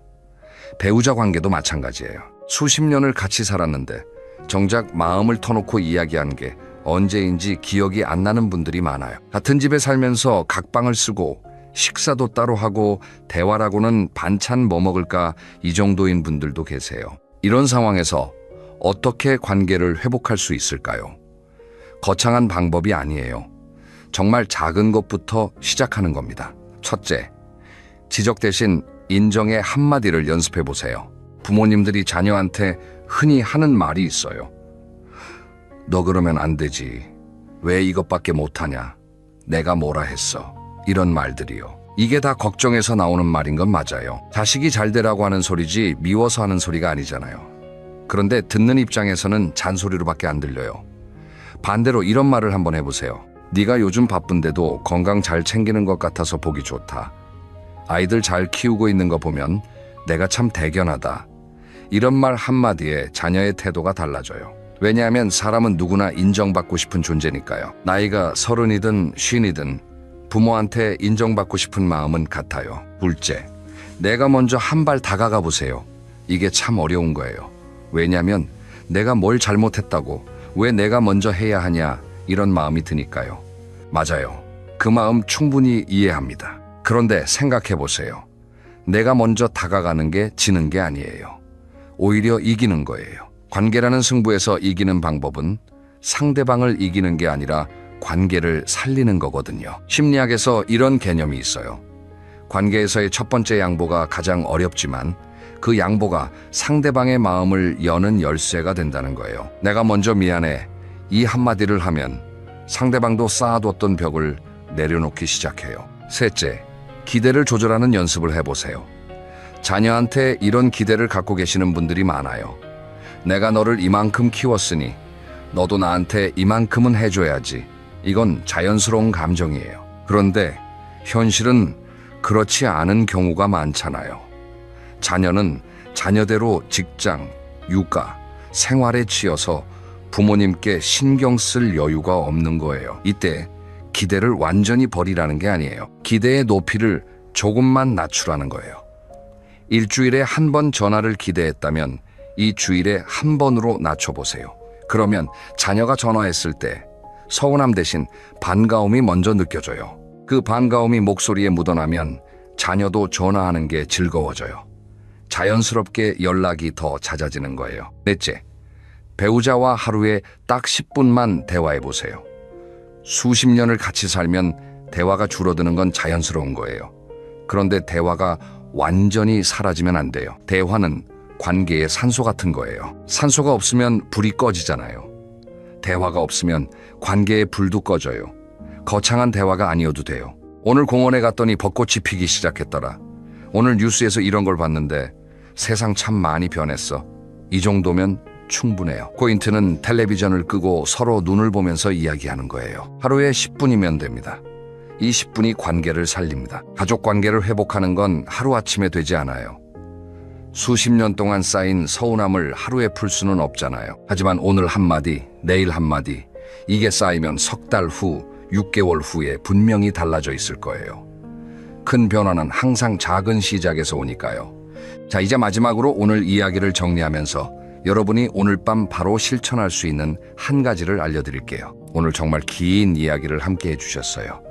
배우자 관계도 마찬가지예요. 수십 년을 같이 살았는데 정작 마음을 터놓고 이야기한 게 언제인지 기억이 안 나는 분들이 많아요. 같은 집에 살면서 각방을 쓰고 식사도 따로 하고 대화라고는 반찬 뭐 먹을까 이 정도인 분들도 계세요. 이런 상황에서 어떻게 관계를 회복할 수 있을까요? 거창한 방법이 아니에요. 정말 작은 것부터 시작하는 겁니다. 첫째, 지적 대신 인정의 한마디를 연습해 보세요. 부모님들이 자녀한테 흔히 하는 말이 있어요. 너 그러면 안 되지. 왜 이것밖에 못하냐? 내가 뭐라 했어? 이런 말들이요. 이게 다 걱정해서 나오는 말인 건 맞아요. 자식이 잘 되라고 하는 소리지 미워서 하는 소리가 아니잖아요. 그런데 듣는 입장에서는 잔소리로밖에 안 들려요. 반대로 이런 말을 한번 해보세요. 네가 요즘 바쁜데도 건강 잘 챙기는 것 같아서 보기 좋다. 아이들 잘 키우고 있는 거 보면 내가 참 대견하다. 이런 말 한마디에 자녀의 태도가 달라져요. 왜냐하면 사람은 누구나 인정받고 싶은 존재니까요. 나이가 30이든 50이든 부모한테 인정받고 싶은 마음은 같아요. 둘째, 내가 먼저 한 발 다가가 보세요. 이게 참 어려운 거예요. 왜냐하면 내가 뭘 잘못했다고 왜 내가 먼저 해야 하냐 이런 마음이 드니까요. 맞아요. 그 마음 충분히 이해합니다. 그런데 생각해 보세요. 내가 먼저 다가가는 게 지는 게 아니에요. 오히려 이기는 거예요. 관계라는 승부에서 이기는 방법은 상대방을 이기는 게 아니라 관계를 살리는 거거든요. 심리학에서 이런 개념이 있어요. 관계에서의 첫 번째 양보가 가장 어렵지만 그 양보가 상대방의 마음을 여는 열쇠가 된다는 거예요. 내가 먼저 미안해. 이 한마디를 하면 상대방도 쌓아뒀던 벽을 내려놓기 시작해요. 셋째, 기대를 조절하는 연습을 해보세요. 자녀한테 이런 기대를 갖고 계시는 분들이 많아요. 내가 너를 이만큼 키웠으니 너도 나한테 이만큼은 해줘야지. 이건 자연스러운 감정이에요. 그런데 현실은 그렇지 않은 경우가 많잖아요. 자녀는 자녀대로 직장, 육아, 생활에 치여서 부모님께 신경 쓸 여유가 없는 거예요. 이때 기대를 완전히 버리라는 게 아니에요. 기대의 높이를 조금만 낮추라는 거예요. 일주일에 한 번 전화를 기대했다면 이 주일에 한 번으로 낮춰보세요. 그러면 자녀가 전화했을 때 서운함 대신 반가움이 먼저 느껴져요. 그 반가움이 목소리에 묻어나면 자녀도 전화하는 게 즐거워져요. 자연스럽게 연락이 더 잦아지는 거예요. 넷째, 배우자와 하루에 딱 10분만 대화해 보세요. 수십 년을 같이 살면 대화가 줄어드는 건 자연스러운 거예요. 그런데 대화가 완전히 사라지면 안 돼요. 대화는 관계의 산소 같은 거예요. 산소가 없으면 불이 꺼지잖아요. 대화가 없으면 관계의 불도 꺼져요. 거창한 대화가 아니어도 돼요. 오늘 공원에 갔더니 벚꽃이 피기 시작했더라. 오늘 뉴스에서 이런 걸 봤는데 세상 참 많이 변했어. 이 정도면 충분해요. 포인트는 텔레비전을 끄고 서로 눈을 보면서 이야기하는 거예요. 하루에 10분이면 됩니다. 이 10분이 관계를 살립니다. 가족 관계를 회복하는 건 하루아침에 되지 않아요. 수십 년 동안 쌓인 서운함을 하루에 풀 수는 없잖아요. 하지만 오늘 한마디, 내일 한마디, 이게 쌓이면 석 달 후, 6개월 후에 분명히 달라져 있을 거예요. 큰 변화는 항상 작은 시작에서 오니까요. 자, 이제 마지막으로 오늘 이야기를 정리하면서 여러분이 오늘 밤 바로 실천할 수 있는 한 가지를 알려드릴게요. 오늘 정말 긴 이야기를 함께 해주셨어요.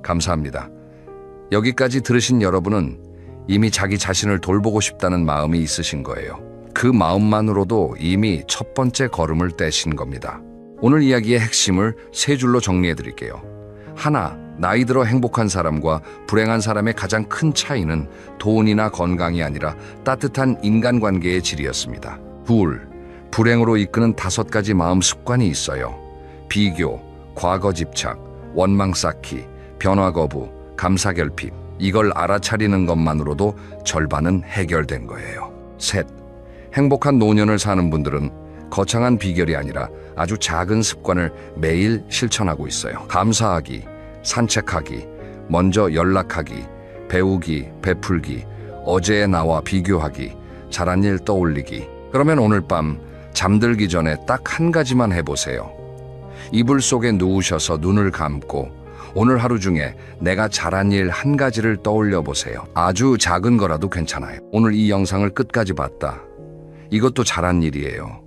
감사합니다. 여기까지 들으신 여러분은 이미 자기 자신을 돌보고 싶다는 마음이 있으신 거예요. 그 마음만으로도 이미 첫 번째 걸음을 떼신 겁니다. 오늘 이야기의 핵심을 세 줄로 정리해 드릴게요. 하나, 나이 들어 행복한 사람과 불행한 사람의 가장 큰 차이는 돈이나 건강이 아니라 따뜻한 인간관계의 질이었습니다. 둘, 불행으로 이끄는 5가지 마음 습관이 있어요. 비교, 과거 집착, 원망 쌓기, 변화 거부, 감사 결핍. 이걸 알아차리는 것만으로도 절반은 해결된 거예요. 셋, 행복한 노년을 사는 분들은 거창한 비결이 아니라 아주 작은 습관을 매일 실천하고 있어요. 감사하기, 산책하기, 먼저 연락하기, 배우기, 베풀기, 어제의 나와 비교하기, 잘한 일 떠올리기. 그러면 오늘 밤 잠들기 전에 딱 한 가지만 해보세요. 이불 속에 누우셔서 눈을 감고 오늘 하루 중에 내가 잘한 일 한 가지를 떠올려 보세요. 아주 작은 거라도 괜찮아요. 오늘 이 영상을 끝까지 봤다. 이것도 잘한 일이에요.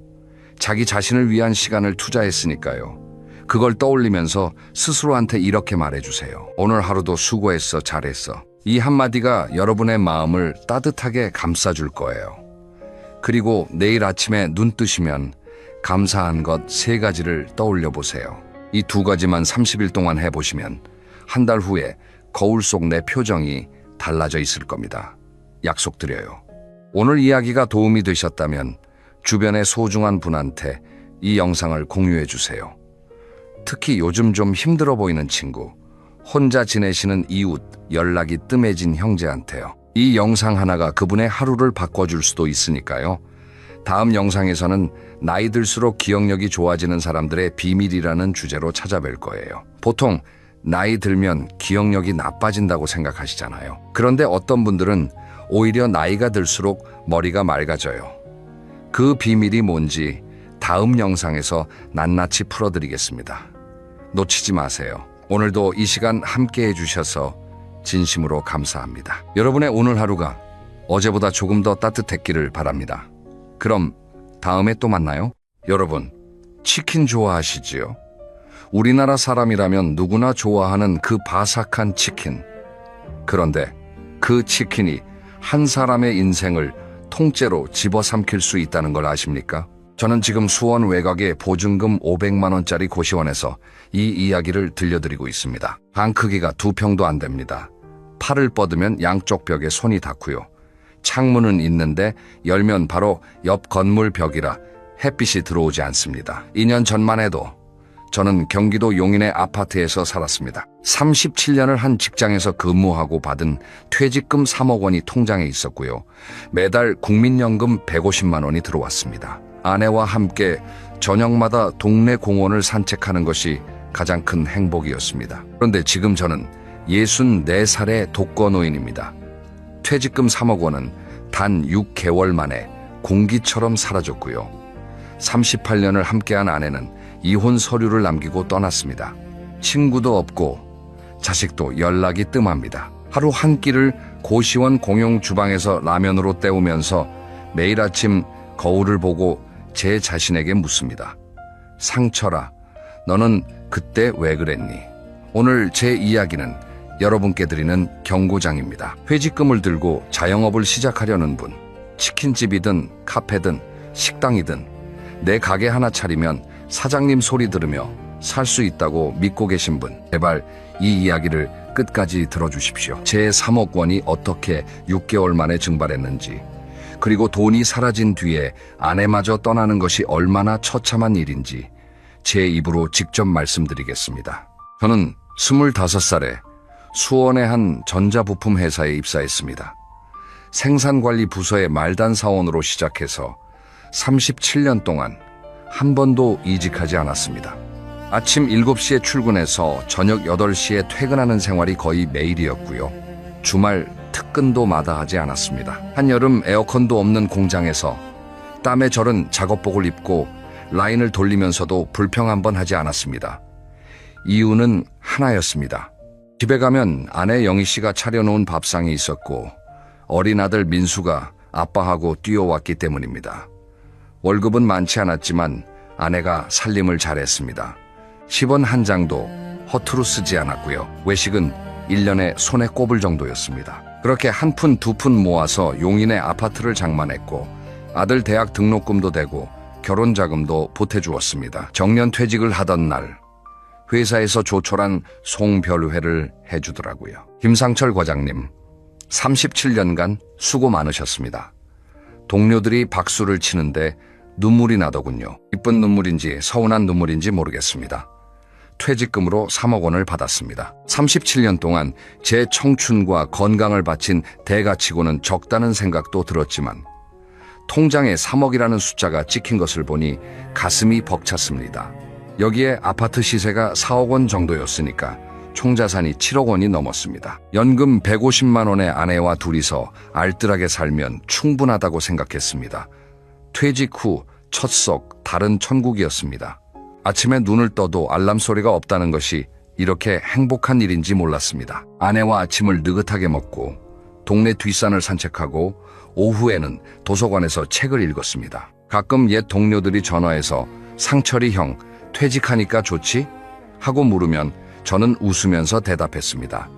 자기 자신을 위한 시간을 투자했으니까요. 그걸 떠올리면서 스스로한테 이렇게 말해주세요. 오늘 하루도 수고했어, 잘했어. 이 한마디가 여러분의 마음을 따뜻하게 감싸줄 거예요. 그리고 내일 아침에 눈 뜨시면 감사한 것 3가지를 떠올려 보세요. 이 2가지만 30일 동안 해보시면 한 달 후에 거울 속 내 표정이 달라져 있을 겁니다. 약속드려요. 오늘 이야기가 도움이 되셨다면 주변의 소중한 분한테 이 영상을 공유해 주세요. 특히 요즘 좀 힘들어 보이는 친구, 혼자 지내시는 이웃, 연락이 뜸해진 형제한테요. 이 영상 하나가 그분의 하루를 바꿔줄 수도 있으니까요. 다음 영상에서는 나이 들수록 기억력이 좋아지는 사람들의 비밀이라는 주제로 찾아뵐 거예요. 보통 나이 들면 기억력이 나빠진다고 생각하시잖아요. 그런데 어떤 분들은 오히려 나이가 들수록 머리가 맑아져요. 그 비밀이 뭔지 다음 영상에서 낱낱이 풀어드리겠습니다. 놓치지 마세요. 오늘도 이 시간 함께 해주셔서 진심으로 감사합니다. 여러분의 오늘 하루가 어제보다 조금 더 따뜻했기를 바랍니다. 그럼 다음에 또 만나요. 여러분, 치킨 좋아하시지요? 우리나라 사람이라면 누구나 좋아하는 그 바삭한 치킨. 그런데 그 치킨이 한 사람의 인생을 통째로 집어삼킬 수 있다는 걸 아십니까? 저는 지금 수원 외곽의 보증금 500만 원짜리 고시원에서 이 이야기를 들려드리고 있습니다. 방 크기가 2평도 안 됩니다. 팔을 뻗으면 양쪽 벽에 손이 닿고요. 창문은 있는데 열면 바로 옆 건물 벽이라 햇빛이 들어오지 않습니다. 2년 전만 해도 저는 경기도 용인의 아파트에서 살았습니다. 37년을 한 직장에서 근무하고 받은 퇴직금 3억 원이 통장에 있었고요. 매달 국민연금 150만 원이 들어왔습니다. 아내와 함께 저녁마다 동네 공원을 산책하는 것이 가장 큰 행복이었습니다. 그런데 지금 저는 64살의 독거노인입니다. 퇴직금 3억 원은 단 6개월 만에 공기처럼 사라졌고요. 38년을 함께한 아내는 이혼 서류를 남기고 떠났습니다. 친구도 없고 자식도 연락이 뜸합니다. 하루 한 끼를 고시원 공용 주방에서 라면으로 때우면서 매일 아침 거울을 보고 제 자신에게 묻습니다. 상철아, 너는 그때 왜 그랬니? 오늘 제 이야기는 여러분께 드리는 경고장입니다. 퇴직금을 들고 자영업을 시작하려는 분, 치킨집이든 카페든 식당이든 내 가게 하나 차리면 사장님 소리 들으며 살 수 있다고 믿고 계신 분, 제발 이 이야기를 끝까지 들어주십시오. 제 3억 원이 어떻게 6개월 만에 증발했는지, 그리고 돈이 사라진 뒤에 아내마저 떠나는 것이 얼마나 처참한 일인지 제 입으로 직접 말씀드리겠습니다. 저는 25살에 수원의 한 전자부품 회사에 입사했습니다. 생산관리 부서의 말단 사원으로 시작해서 37년 동안 한 번도 이직하지 않았습니다. 아침 7시에 출근해서 저녁 8시에 퇴근하는 생활이 거의 매일이었고요. 주말 특근도 마다하지 않았습니다. 한여름 에어컨도 없는 공장에서 땀에 절은 작업복을 입고 라인을 돌리면서도 불평 한 번 하지 않았습니다. 이유는 하나였습니다. 집에 가면 아내 영희 씨가 차려놓은 밥상이 있었고 어린 아들 민수가 아빠하고 뛰어왔기 때문입니다. 월급은 많지 않았지만 아내가 살림을 잘했습니다. 10원 한 장도 허투루 쓰지 않았고요. 외식은 1년에 손에 꼽을 정도였습니다. 그렇게 한 푼 두 푼 모아서 용인의 아파트를 장만했고 아들 대학 등록금도 대고 결혼 자금도 보태주었습니다. 정년 퇴직을 하던 날 회사에서 조촐한 송별회를 해주더라고요. 김상철 과장님, 37년간 수고 많으셨습니다. 동료들이 박수를 치는데 눈물이 나더군요. 기쁜 눈물인지 서운한 눈물인지 모르겠습니다. 퇴직금으로 3억 원을 받았습니다. 37년 동안 제 청춘과 건강을 바친 대가치고는 적다는 생각도 들었지만 통장에 3억이라는 숫자가 찍힌 것을 보니 가슴이 벅찼습니다. 여기에 아파트 시세가 4억 원 정도였으니까 총자산이 7억 원이 넘었습니다. 연금 150만 원의 아내와 둘이서 알뜰하게 살면 충분하다고 생각했습니다. 퇴직 후 첫 속 다른 천국이었습니다. 아침에 눈을 떠도 알람 소리가 없다는 것이 이렇게 행복한 일인지 몰랐습니다. 아내와 아침을 느긋하게 먹고 동네 뒷산을 산책하고 오후에는 도서관에서 책을 읽었습니다. 가끔 옛 동료들이 전화해서 상철이 형 퇴직하니까 좋지? 하고 물으면 저는 웃으면서 대답했습니다.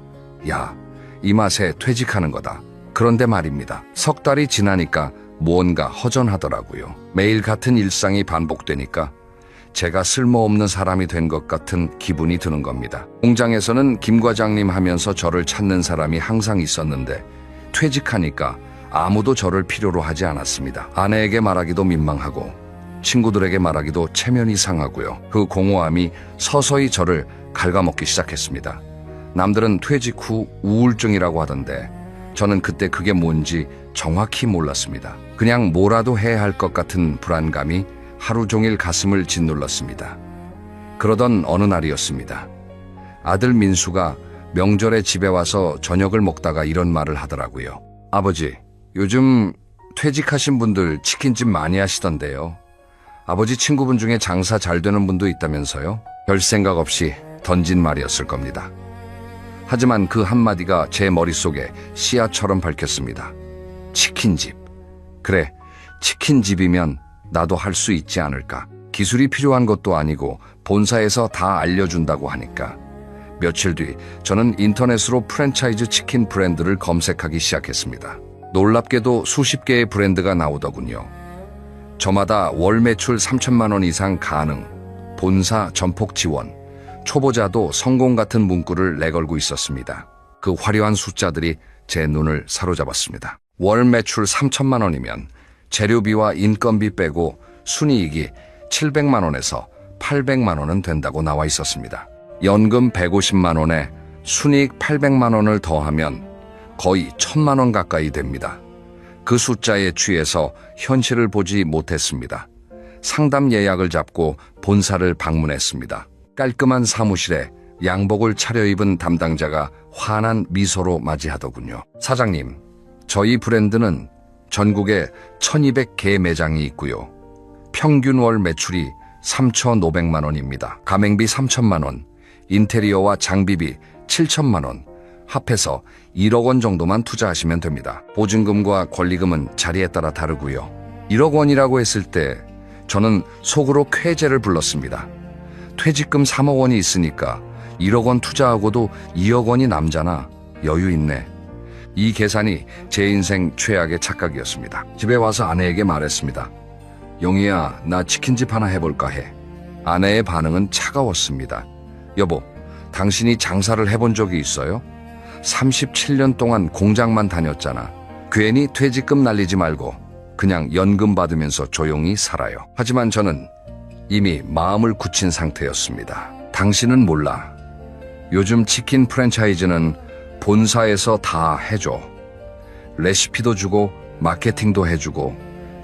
야, 이 맛에 퇴직하는 거다. 그런데 말입니다. 석 달이 지나니까 무언가 허전하더라고요. 매일 같은 일상이 반복되니까 제가 쓸모없는 사람이 된 것 같은 기분이 드는 겁니다. 공장에서는 김 과장님 하면서 저를 찾는 사람이 항상 있었는데 퇴직하니까 아무도 저를 필요로 하지 않았습니다. 아내에게 말하기도 민망하고 친구들에게 말하기도 체면이 상하고요. 그 공허함이 서서히 저를 갉아먹기 시작했습니다. 남들은 퇴직 후 우울증이라고 하던데 저는 그때 그게 뭔지 정확히 몰랐습니다. 그냥 뭐라도 해야 할 것 같은 불안감이 하루 종일 가슴을 짓눌렀습니다. 그러던 어느 날이었습니다. 아들 민수가 명절에 집에 와서 저녁을 먹다가 이런 말을 하더라고요. 아버지, 요즘 퇴직하신 분들 치킨집 많이 하시던데요. 아버지 친구분 중에 장사 잘 되는 분도 있다면서요? 별 생각 없이 던진 말이었을 겁니다. 하지만 그 한마디가 제 머릿속에 씨앗처럼 밝혔습니다. 치킨집. 그래, 치킨집이면 나도 할 수 있지 않을까. 기술이 필요한 것도 아니고 본사에서 다 알려준다고 하니까. 며칠 뒤 저는 인터넷으로 프랜차이즈 치킨 브랜드를 검색하기 시작했습니다. 놀랍게도 수십 개의 브랜드가 나오더군요. 저마다 월 매출 3천만 원 이상 가능, 본사 전폭 지원, 초보자도 성공 같은 문구를 내걸고 있었습니다. 그 화려한 숫자들이 제 눈을 사로잡았습니다. 월 매출 3천만 원이면 재료비와 인건비 빼고 순이익이 700만 원에서 800만 원은 된다고 나와 있었습니다. 연금 150만 원에 순이익 800만 원을 더하면 거의 1000만 원 가까이 됩니다. 그 숫자에 취해서 현실을 보지 못했습니다. 상담 예약을 잡고 본사를 방문했습니다. 깔끔한 사무실에 양복을 차려입은 담당자가 환한 미소로 맞이하더군요. 사장님, 저희 브랜드는 전국에 1200개 매장이 있고요. 평균 월 매출이 3,500만 원입니다. 가맹비 3천만 원, 인테리어와 장비비 7천만 원, 합해서 1억 원 정도만 투자하시면 됩니다. 보증금과 권리금은 자리에 따라 다르고요. 1억 원이라고 했을 때 저는 속으로 쾌재를 불렀습니다. 퇴직금 3억 원이 있으니까 1억 원 투자하고도 2억 원이 남잖아. 여유 있네. 이 계산이 제 인생 최악의 착각이었습니다. 집에 와서 아내에게 말했습니다. 용희야, 나 치킨집 하나 해볼까 해. 아내의 반응은 차가웠습니다. 여보, 당신이 장사를 해본 적이 있어요? 37년 동안 공장만 다녔잖아. 괜히 퇴직금 날리지 말고 그냥 연금 받으면서 조용히 살아요. 하지만 저는 이미 마음을 굳힌 상태였습니다. 당신은 몰라. 요즘 치킨 프랜차이즈는 본사에서 다 해줘. 레시피도 주고 마케팅도 해주고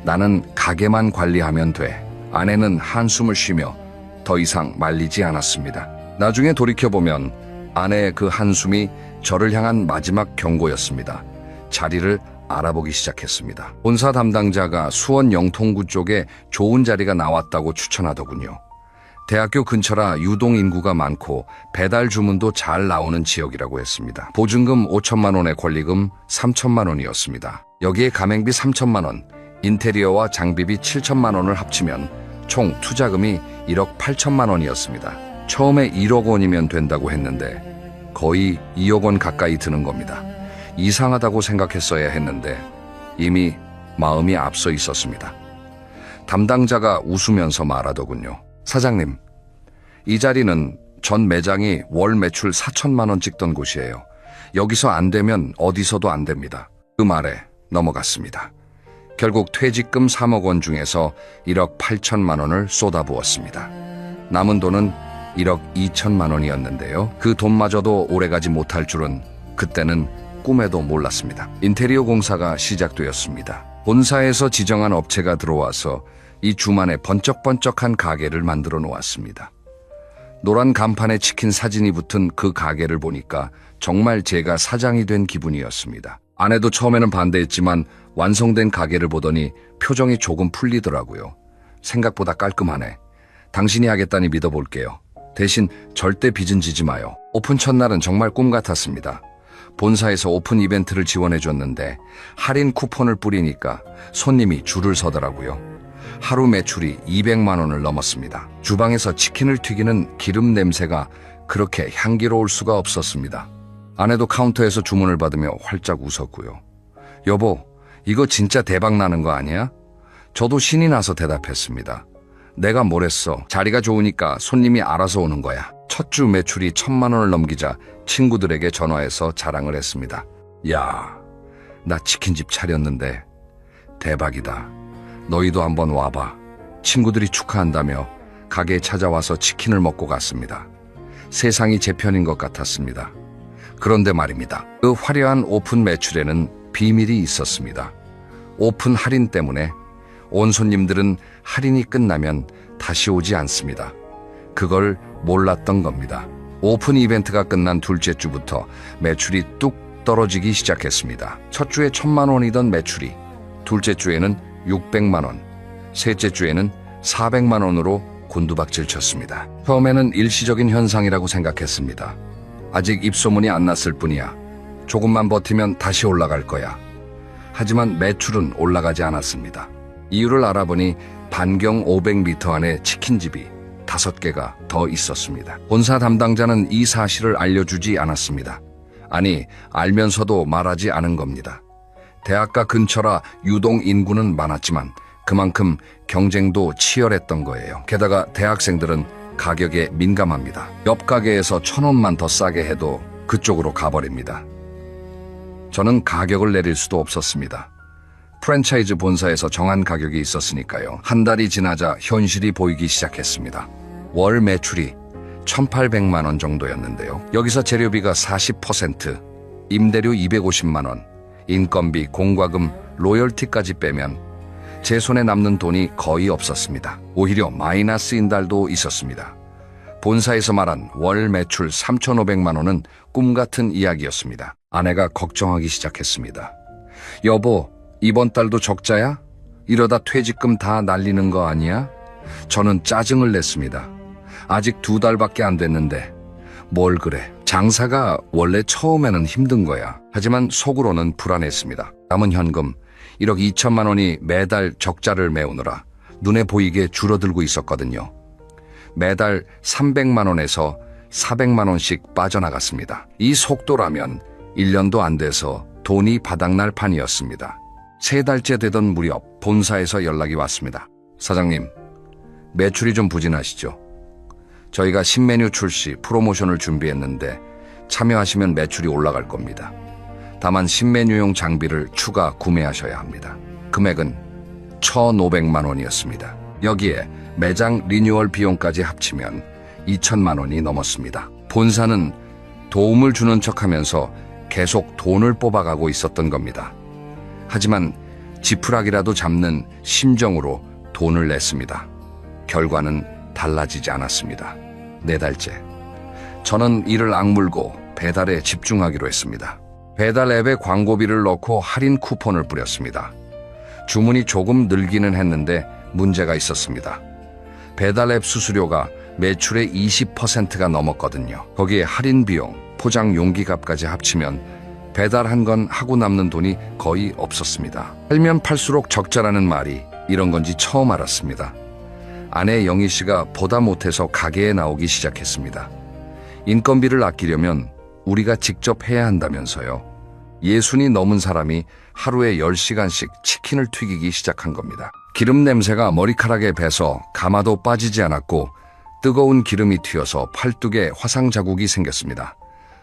나는 가게만 관리하면 돼. 아내는 한숨을 쉬며 더 이상 말리지 않았습니다. 나중에 돌이켜보면 아내의 그 한숨이 저를 향한 마지막 경고였습니다. 자리를 알아보기 시작했습니다. 본사 담당자가 수원 영통구 쪽에 좋은 자리가 나왔다고 추천하더군요. 대학교 근처라 유동 인구가 많고 배달 주문도 잘 나오는 지역이라고 했습니다. 보증금 5천만 원의 권리금 3천만 원이었습니다. 여기에 가맹비 3천만 원, 인테리어와 장비비 7천만 원을 합치면 총 투자금이 1억 8천만 원이었습니다. 처음에 1억 원이면 된다고 했는데 거의 2억 원 가까이 드는 겁니다. 이상하다고 생각했어야 했는데 이미 마음이 앞서 있었습니다. 담당자가 웃으면서 말하더군요. 사장님, 이 자리는 전 매장이 월 매출 4천만 원 찍던 곳이에요. 여기서 안 되면 어디서도 안 됩니다. 그 말에 넘어갔습니다. 결국 퇴직금 3억 원 중에서 1억 8천만 원을 쏟아부었습니다. 남은 돈은 1억 2천만 원이었는데요. 그 돈마저도 오래가지 못할 줄은 그때는 꿈에도 몰랐습니다. 인테리어 공사가 시작되었습니다. 본사에서 지정한 업체가 들어와서 이 주만에 번쩍번쩍한 가게를 만들어 놓았습니다. 노란 간판에 치킨 사진이 붙은 그 가게를 보니까 정말 제가 사장이 된 기분이었습니다. 아내도 처음에는 반대했지만 완성된 가게를 보더니 표정이 조금 풀리더라고요. 생각보다 깔끔하네. 당신이 하겠다니 믿어볼게요. 대신 절대 빚은 지지 마요. 오픈 첫날은 정말 꿈 같았습니다. 본사에서 오픈 이벤트를 지원해줬는데 할인 쿠폰을 뿌리니까 손님이 줄을 서더라고요. 하루 매출이 200만 원을 넘었습니다. 주방에서 치킨을 튀기는 기름 냄새가 그렇게 향기로울 수가 없었습니다. 아내도 카운터에서 주문을 받으며 활짝 웃었고요. 여보, 이거 진짜 대박 나는 거 아니야? 저도 신이 나서 대답했습니다. 내가 뭘 했어? 자리가 좋으니까 손님이 알아서 오는 거야. 첫 주 매출이 1,000만 원을 넘기자 친구들에게 전화해서 자랑을 했습니다. 야, 나 치킨집 차렸는데 대박이다. 너희도 한번 와봐. 친구들이 축하한다며 가게에 찾아와서 치킨을 먹고 갔습니다. 세상이 제 편인 것 같았습니다. 그런데 말입니다. 그 화려한 오픈 매출에는 비밀이 있었습니다. 오픈 할인 때문에 온 손님들은 할인이 끝나면 다시 오지 않습니다. 그걸 몰랐던 겁니다. 오픈 이벤트가 끝난 둘째 주부터 매출이 뚝 떨어지기 시작했습니다. 첫 주에 1,000만 원이던 매출이 둘째 주에는 600만 원, 셋째 주에는 400만 원으로 곤두박질 쳤습니다. 처음에는 일시적인 현상이라고 생각했습니다. 아직 입소문이 안 났을 뿐이야. 조금만 버티면 다시 올라갈 거야. 하지만 매출은 올라가지 않았습니다. 이유를 알아보니 반경 500m 안에 치킨집이 5개가 더 있었습니다. 본사 담당자는 이 사실을 알려주지 않았습니다. 아니, 알면서도 말하지 않은 겁니다. 대학가 근처라 유동 인구는 많았지만 그만큼 경쟁도 치열했던 거예요. 게다가 대학생들은 가격에 민감합니다. 옆 가게에서 1,000원만 더 싸게 해도 그쪽으로 가버립니다. 저는 가격을 내릴 수도 없었습니다. 프랜차이즈 본사에서 정한 가격이 있었으니까요. 한 달이 지나자 현실이 보이기 시작했습니다. 월 매출이 1,800만 원 정도였는데요. 여기서 재료비가 40%, 임대료 250만 원, 인건비, 공과금, 로열티까지 빼면 제 손에 남는 돈이 거의 없었습니다. 오히려 마이너스인 달도 있었습니다. 본사에서 말한 월 매출 3,500만 원은 꿈같은 이야기였습니다. 아내가 걱정하기 시작했습니다. 여보, 이번 달도 적자야? 이러다 퇴직금 다 날리는 거 아니야? 저는 짜증을 냈습니다. 아직 2달밖에 안 됐는데 뭘 그래. 장사가 원래 처음에는 힘든 거야. 하지만 속으로는 불안했습니다. 남은 현금 1억 2천만 원이 매달 적자를 메우느라 눈에 보이게 줄어들고 있었거든요. 매달 300만 원에서 400만 원씩 빠져나갔습니다. 이 속도라면 1년도 안 돼서 돈이 바닥날 판이었습니다. 3달째 되던 무렵 본사에서 연락이 왔습니다. 사장님, 매출이 좀 부진하시죠? 저희가 신메뉴 출시, 프로모션을 준비했는데 참여하시면 매출이 올라갈 겁니다. 다만 신메뉴용 장비를 추가 구매하셔야 합니다. 금액은 1,500만 원이었습니다. 여기에 매장 리뉴얼 비용까지 합치면 2천만 원이 넘었습니다. 본사는 도움을 주는 척하면서 계속 돈을 뽑아가고 있었던 겁니다. 하지만 지푸라기라도 잡는 심정으로 돈을 냈습니다. 결과는 달라지지 않았습니다. 4달째. 저는 이를 악물고 배달에 집중하기로 했습니다. 배달 앱에 광고비를 넣고 할인 쿠폰을 뿌렸습니다. 주문이 조금 늘기는 했는데 문제가 있었습니다. 배달 앱 수수료가 매출의 20%가 넘었거든요. 거기에 할인 비용, 포장 용기값까지 합치면 배달한 건 하고 남는 돈이 거의 없었습니다. 팔면 팔수록 적자라는 말이 이런 건지 처음 알았습니다. 아내 영희 씨가 보다 못해서 가게에 나오기 시작했습니다. 인건비를 아끼려면 우리가 직접 해야 한다면서요. 60이 넘은 사람이 하루에 10시간씩 치킨을 튀기기 시작한 겁니다. 기름 냄새가 머리카락에 배서 가마도 빠지지 않았고 뜨거운 기름이 튀어서 팔뚝에 화상 자국이 생겼습니다.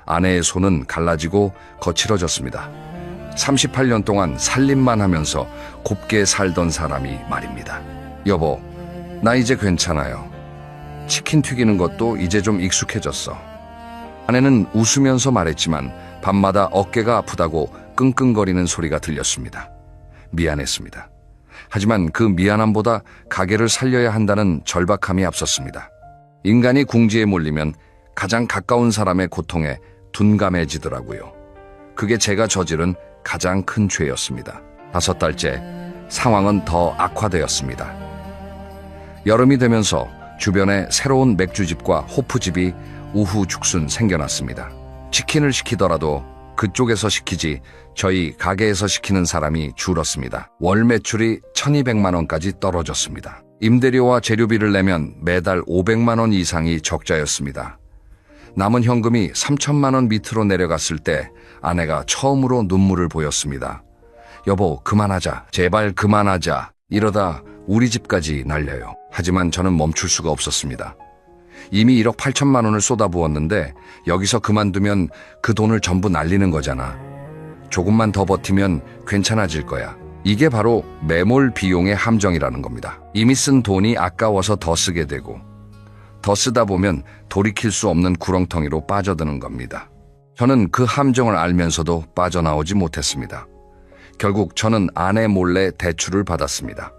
아내의 손은 갈라지고 거칠어졌습니다. 38년 동안 살림만 하면서 곱게 살던 사람이 말입니다. 여보, 나 이제 괜찮아요. 치킨 튀기는 것도 이제 좀 익숙해졌어. 아내는 웃으면서 말했지만 밤마다 어깨가 아프다고 끙끙거리는 소리가 들렸습니다. 미안했습니다. 하지만 그 미안함보다 가게를 살려야 한다는 절박함이 앞섰습니다. 인간이 궁지에 몰리면 가장 가까운 사람의 고통에 둔감해지더라고요. 그게 제가 저지른 가장 큰 죄였습니다. 5달째 상황은 더 악화되었습니다. 여름이 되면서 주변에 새로운 맥주집과 호프집이 우후죽순 생겨났습니다. 치킨을 시키더라도 그쪽에서 시키지 저희 가게에서 시키는 사람이 줄었습니다. 월 매출이 1,200만 원까지 떨어졌습니다. 임대료와 재료비를 내면 매달 500만 원 이상이 적자였습니다. 남은 현금이 3천만 원 밑으로 내려갔을 때 아내가 처음으로 눈물을 보였습니다. 여보, 그만하자. 제발 그만하자. 이러다 우리 집까지 날려요. 하지만 저는 멈출 수가 없었습니다. 이미 1억 8천만 원을 쏟아부었는데 여기서 그만두면 그 돈을 전부 날리는 거잖아. 조금만 더 버티면 괜찮아질 거야. 이게 바로 매몰 비용의 함정이라는 겁니다. 이미 쓴 돈이 아까워서 더 쓰게 되고 더 쓰다 보면 돌이킬 수 없는 구렁텅이로 빠져드는 겁니다. 저는 그 함정을 알면서도 빠져나오지 못했습니다. 결국 저는 아내 몰래 대출을 받았습니다.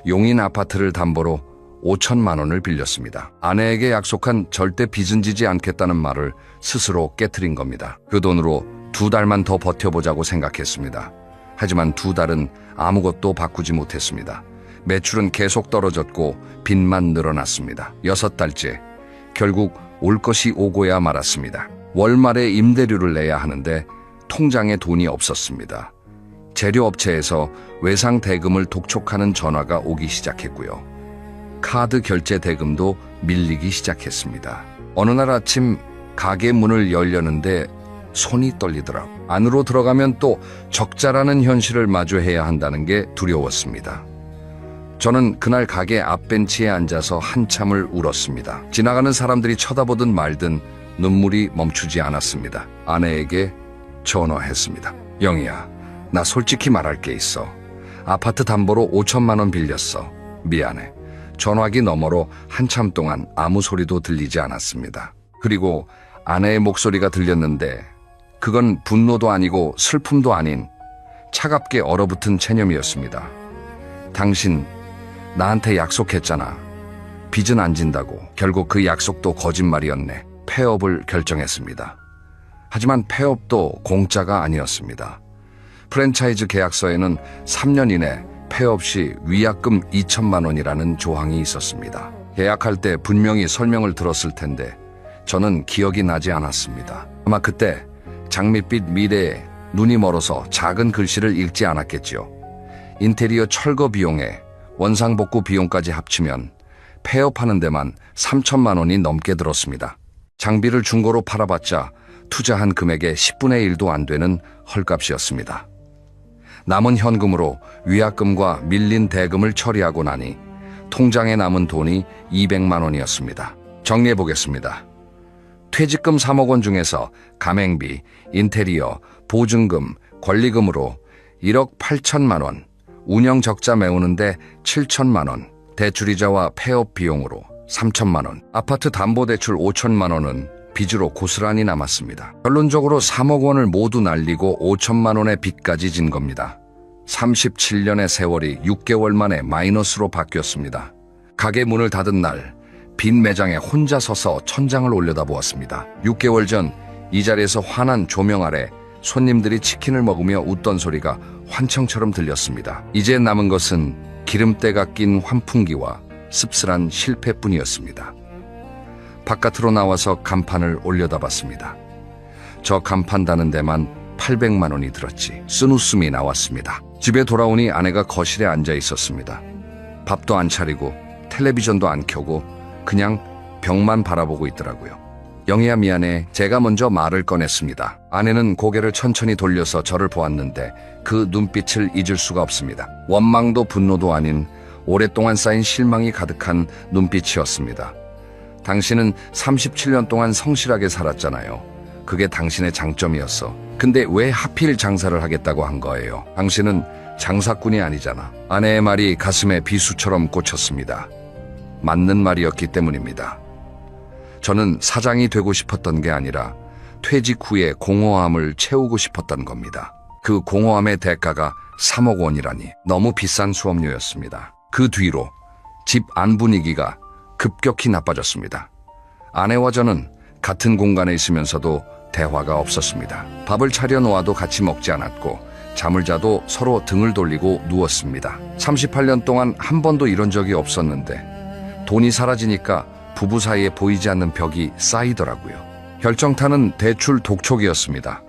용인 아파트를 담보로 5천만 원을 빌렸습니다. 아내에게 약속한 절대 빚은 지지 않겠다는 말을 스스로 깨트린 겁니다. 그 돈으로 2달만 더 버텨보자고 생각했습니다. 하지만 2달은 아무것도 바꾸지 못했습니다. 매출은 계속 떨어졌고 빚만 늘어났습니다. 6달째 결국 올 것이 오고야 말았습니다. 월말에 임대료를 내야 하는데 통장에 돈이 없었습니다. 재료업체에서 외상 대금을 독촉하는 전화가 오기 시작했고요. 카드 결제 대금도 밀리기 시작했습니다. 어느 날 아침 가게 문을 열려는데 손이 떨리더라고. 안으로 들어가면 또 적자라는 현실을 마주해야 한다는 게 두려웠습니다. 저는 그날 가게 앞벤치에 앉아서 한참을 울었습니다. 지나가는 사람들이 쳐다보든 말든 눈물이 멈추지 않았습니다. 아내에게 전화했습니다. 영희야, 나 솔직히 말할 게 있어. 아파트 담보로 5천만 원 빌렸어. 미안해. 전화기 너머로 한참 동안 아무 소리도 들리지 않았습니다. 그리고 아내의 목소리가 들렸는데 그건 분노도 아니고 슬픔도 아닌 차갑게 얼어붙은 체념이었습니다. 당신 나한테 약속했잖아. 빚은 안 진다고. 결국 그 약속도 거짓말이었네. 폐업을 결정했습니다. 하지만 폐업도 공짜가 아니었습니다. 프랜차이즈 계약서에는 3년 이내 폐업 시 위약금 2천만 원이라는 조항이 있었습니다. 계약할 때 분명히 설명을 들었을 텐데 저는 기억이 나지 않았습니다. 아마 그때 장밋빛 미래에 눈이 멀어서 작은 글씨를 읽지 않았겠지요. 인테리어 철거 비용에 원상복구 비용까지 합치면 폐업하는 데만 3천만 원이 넘게 들었습니다. 장비를 중고로 팔아봤자 투자한 금액의 10분의 1도 안 되는 헐값이었습니다. 남은 현금으로 위약금과 밀린 대금을 처리하고 나니 통장에 남은 돈이 200만 원이었습니다. 정리해보겠습니다. 퇴직금 3억 원 중에서 가맹비, 인테리어, 보증금, 권리금으로 1억 8천만 원, 운영 적자 메우는데 7천만 원, 대출이자와 폐업 비용으로 3천만 원, 아파트 담보대출 5천만 원은 빚으로 고스란히 남았습니다. 결론적으로 3억 원을 모두 날리고 5천만 원의 빚까지 진 겁니다. 37년의 세월이 6개월 만에 마이너스로 바뀌었습니다. 가게 문을 닫은 날, 빈 매장에 혼자 서서 천장을 올려다보았습니다. 6개월 전 이 자리에서 환한 조명 아래 손님들이 치킨을 먹으며 웃던 소리가 환청처럼 들렸습니다. 이제 남은 것은 기름때가 낀 환풍기와 씁쓸한 실패뿐이었습니다. 바깥으로 나와서 간판을 올려다봤습니다. 저 간판 다는 데만 800만 원이 들었지. 쓴 웃음이 나왔습니다. 집에 돌아오니 아내가 거실에 앉아 있었습니다. 밥도 안 차리고 텔레비전도 안 켜고 그냥 벽만 바라보고 있더라고요. 영희야, 미안해. 제가 먼저 말을 꺼냈습니다. 아내는 고개를 천천히 돌려서 저를 보았는데 그 눈빛을 잊을 수가 없습니다. 원망도 분노도 아닌 오랫동안 쌓인 실망이 가득한 눈빛이었습니다. 당신은 37년 동안 성실하게 살았잖아요. 그게 당신의 장점이었어. 근데 왜 하필 장사를 하겠다고 한 거예요? 당신은 장사꾼이 아니잖아. 아내의 말이 가슴에 비수처럼 꽂혔습니다. 맞는 말이었기 때문입니다. 저는 사장이 되고 싶었던 게 아니라 퇴직 후에 공허함을 채우고 싶었던 겁니다. 그 공허함의 대가가 3억 원이라니 너무 비싼 수업료였습니다. 그 뒤로 집 안 분위기가 급격히 나빠졌습니다. 아내와 저는 같은 공간에 있으면서도 대화가 없었습니다. 밥을 차려 놓아도 같이 먹지 않았고 잠을 자도 서로 등을 돌리고 누웠습니다. 38년 동안 한 번도 이런 적이 없었는데 돈이 사라지니까 부부 사이에 보이지 않는 벽이 쌓이더라고요. 결정타는 대출 독촉이었습니다.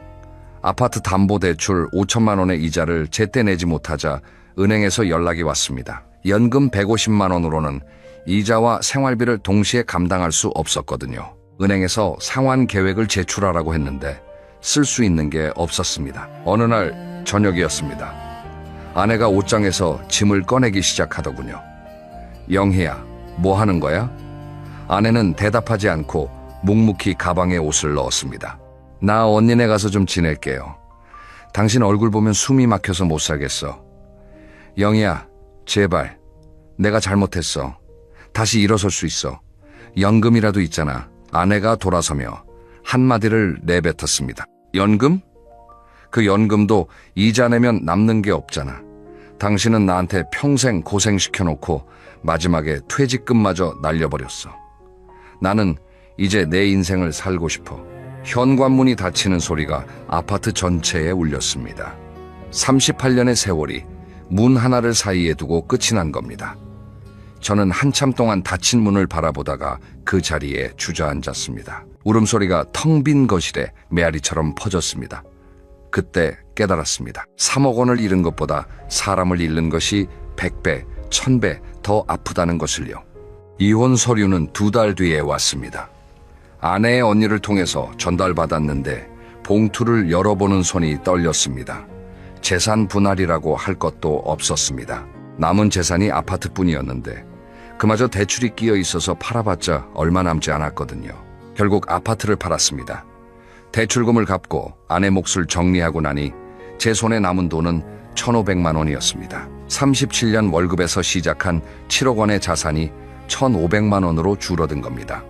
아파트 담보대출 5천만 원의 이자를 제때 내지 못하자 은행에서 연락이 왔습니다. 연금 150만 원으로는 이자와 생활비를 동시에 감당할 수 없었거든요. 은행에서 상환 계획을 제출하라고 했는데 쓸 수 있는 게 없었습니다. 어느 날 저녁이었습니다. 아내가 옷장에서 짐을 꺼내기 시작하더군요. 영희야, 뭐 하는 거야? 아내는 대답하지 않고 묵묵히 가방에 옷을 넣었습니다. 나 언니네 가서 좀 지낼게요. 당신 얼굴 보면 숨이 막혀서 못 살겠어. 영희야, 제발. 내가 잘못했어. 다시 일어설 수 있어. 연금이라도 있잖아. 아내가 돌아서며 한마디를 내뱉었습니다. 연금? 그 연금도 이자 내면 남는 게 없잖아. 당신은 나한테 평생 고생시켜놓고 마지막에 퇴직금마저 날려버렸어. 나는 이제 내 인생을 살고 싶어. 현관문이 닫히는 소리가 아파트 전체에 울렸습니다. 38년의 세월이 문 하나를 사이에 두고 끝이 난 겁니다. 저는 한참 동안 닫힌 문을 바라보다가 그 자리에 주저앉았습니다. 울음소리가 텅 빈 거실에 메아리처럼 퍼졌습니다. 그때 깨달았습니다. 3억 원을 잃은 것보다 사람을 잃는 것이 100배, 1000배 더 아프다는 것을요. 이혼 서류는 2달 뒤에 왔습니다. 아내의 언니를 통해서 전달받았는데 봉투를 열어보는 손이 떨렸습니다. 재산 분할이라고 할 것도 없었습니다. 남은 재산이 아파트뿐이었는데 그마저 대출이 끼어 있어서 팔아봤자 얼마 남지 않았거든요. 결국 아파트를 팔았습니다. 대출금을 갚고 아내 몫을 정리하고 나니 제 손에 남은 돈은 1,500만 원이었습니다. 37년 월급에서 시작한 7억 원의 자산이 1,500만 원으로 줄어든 겁니다.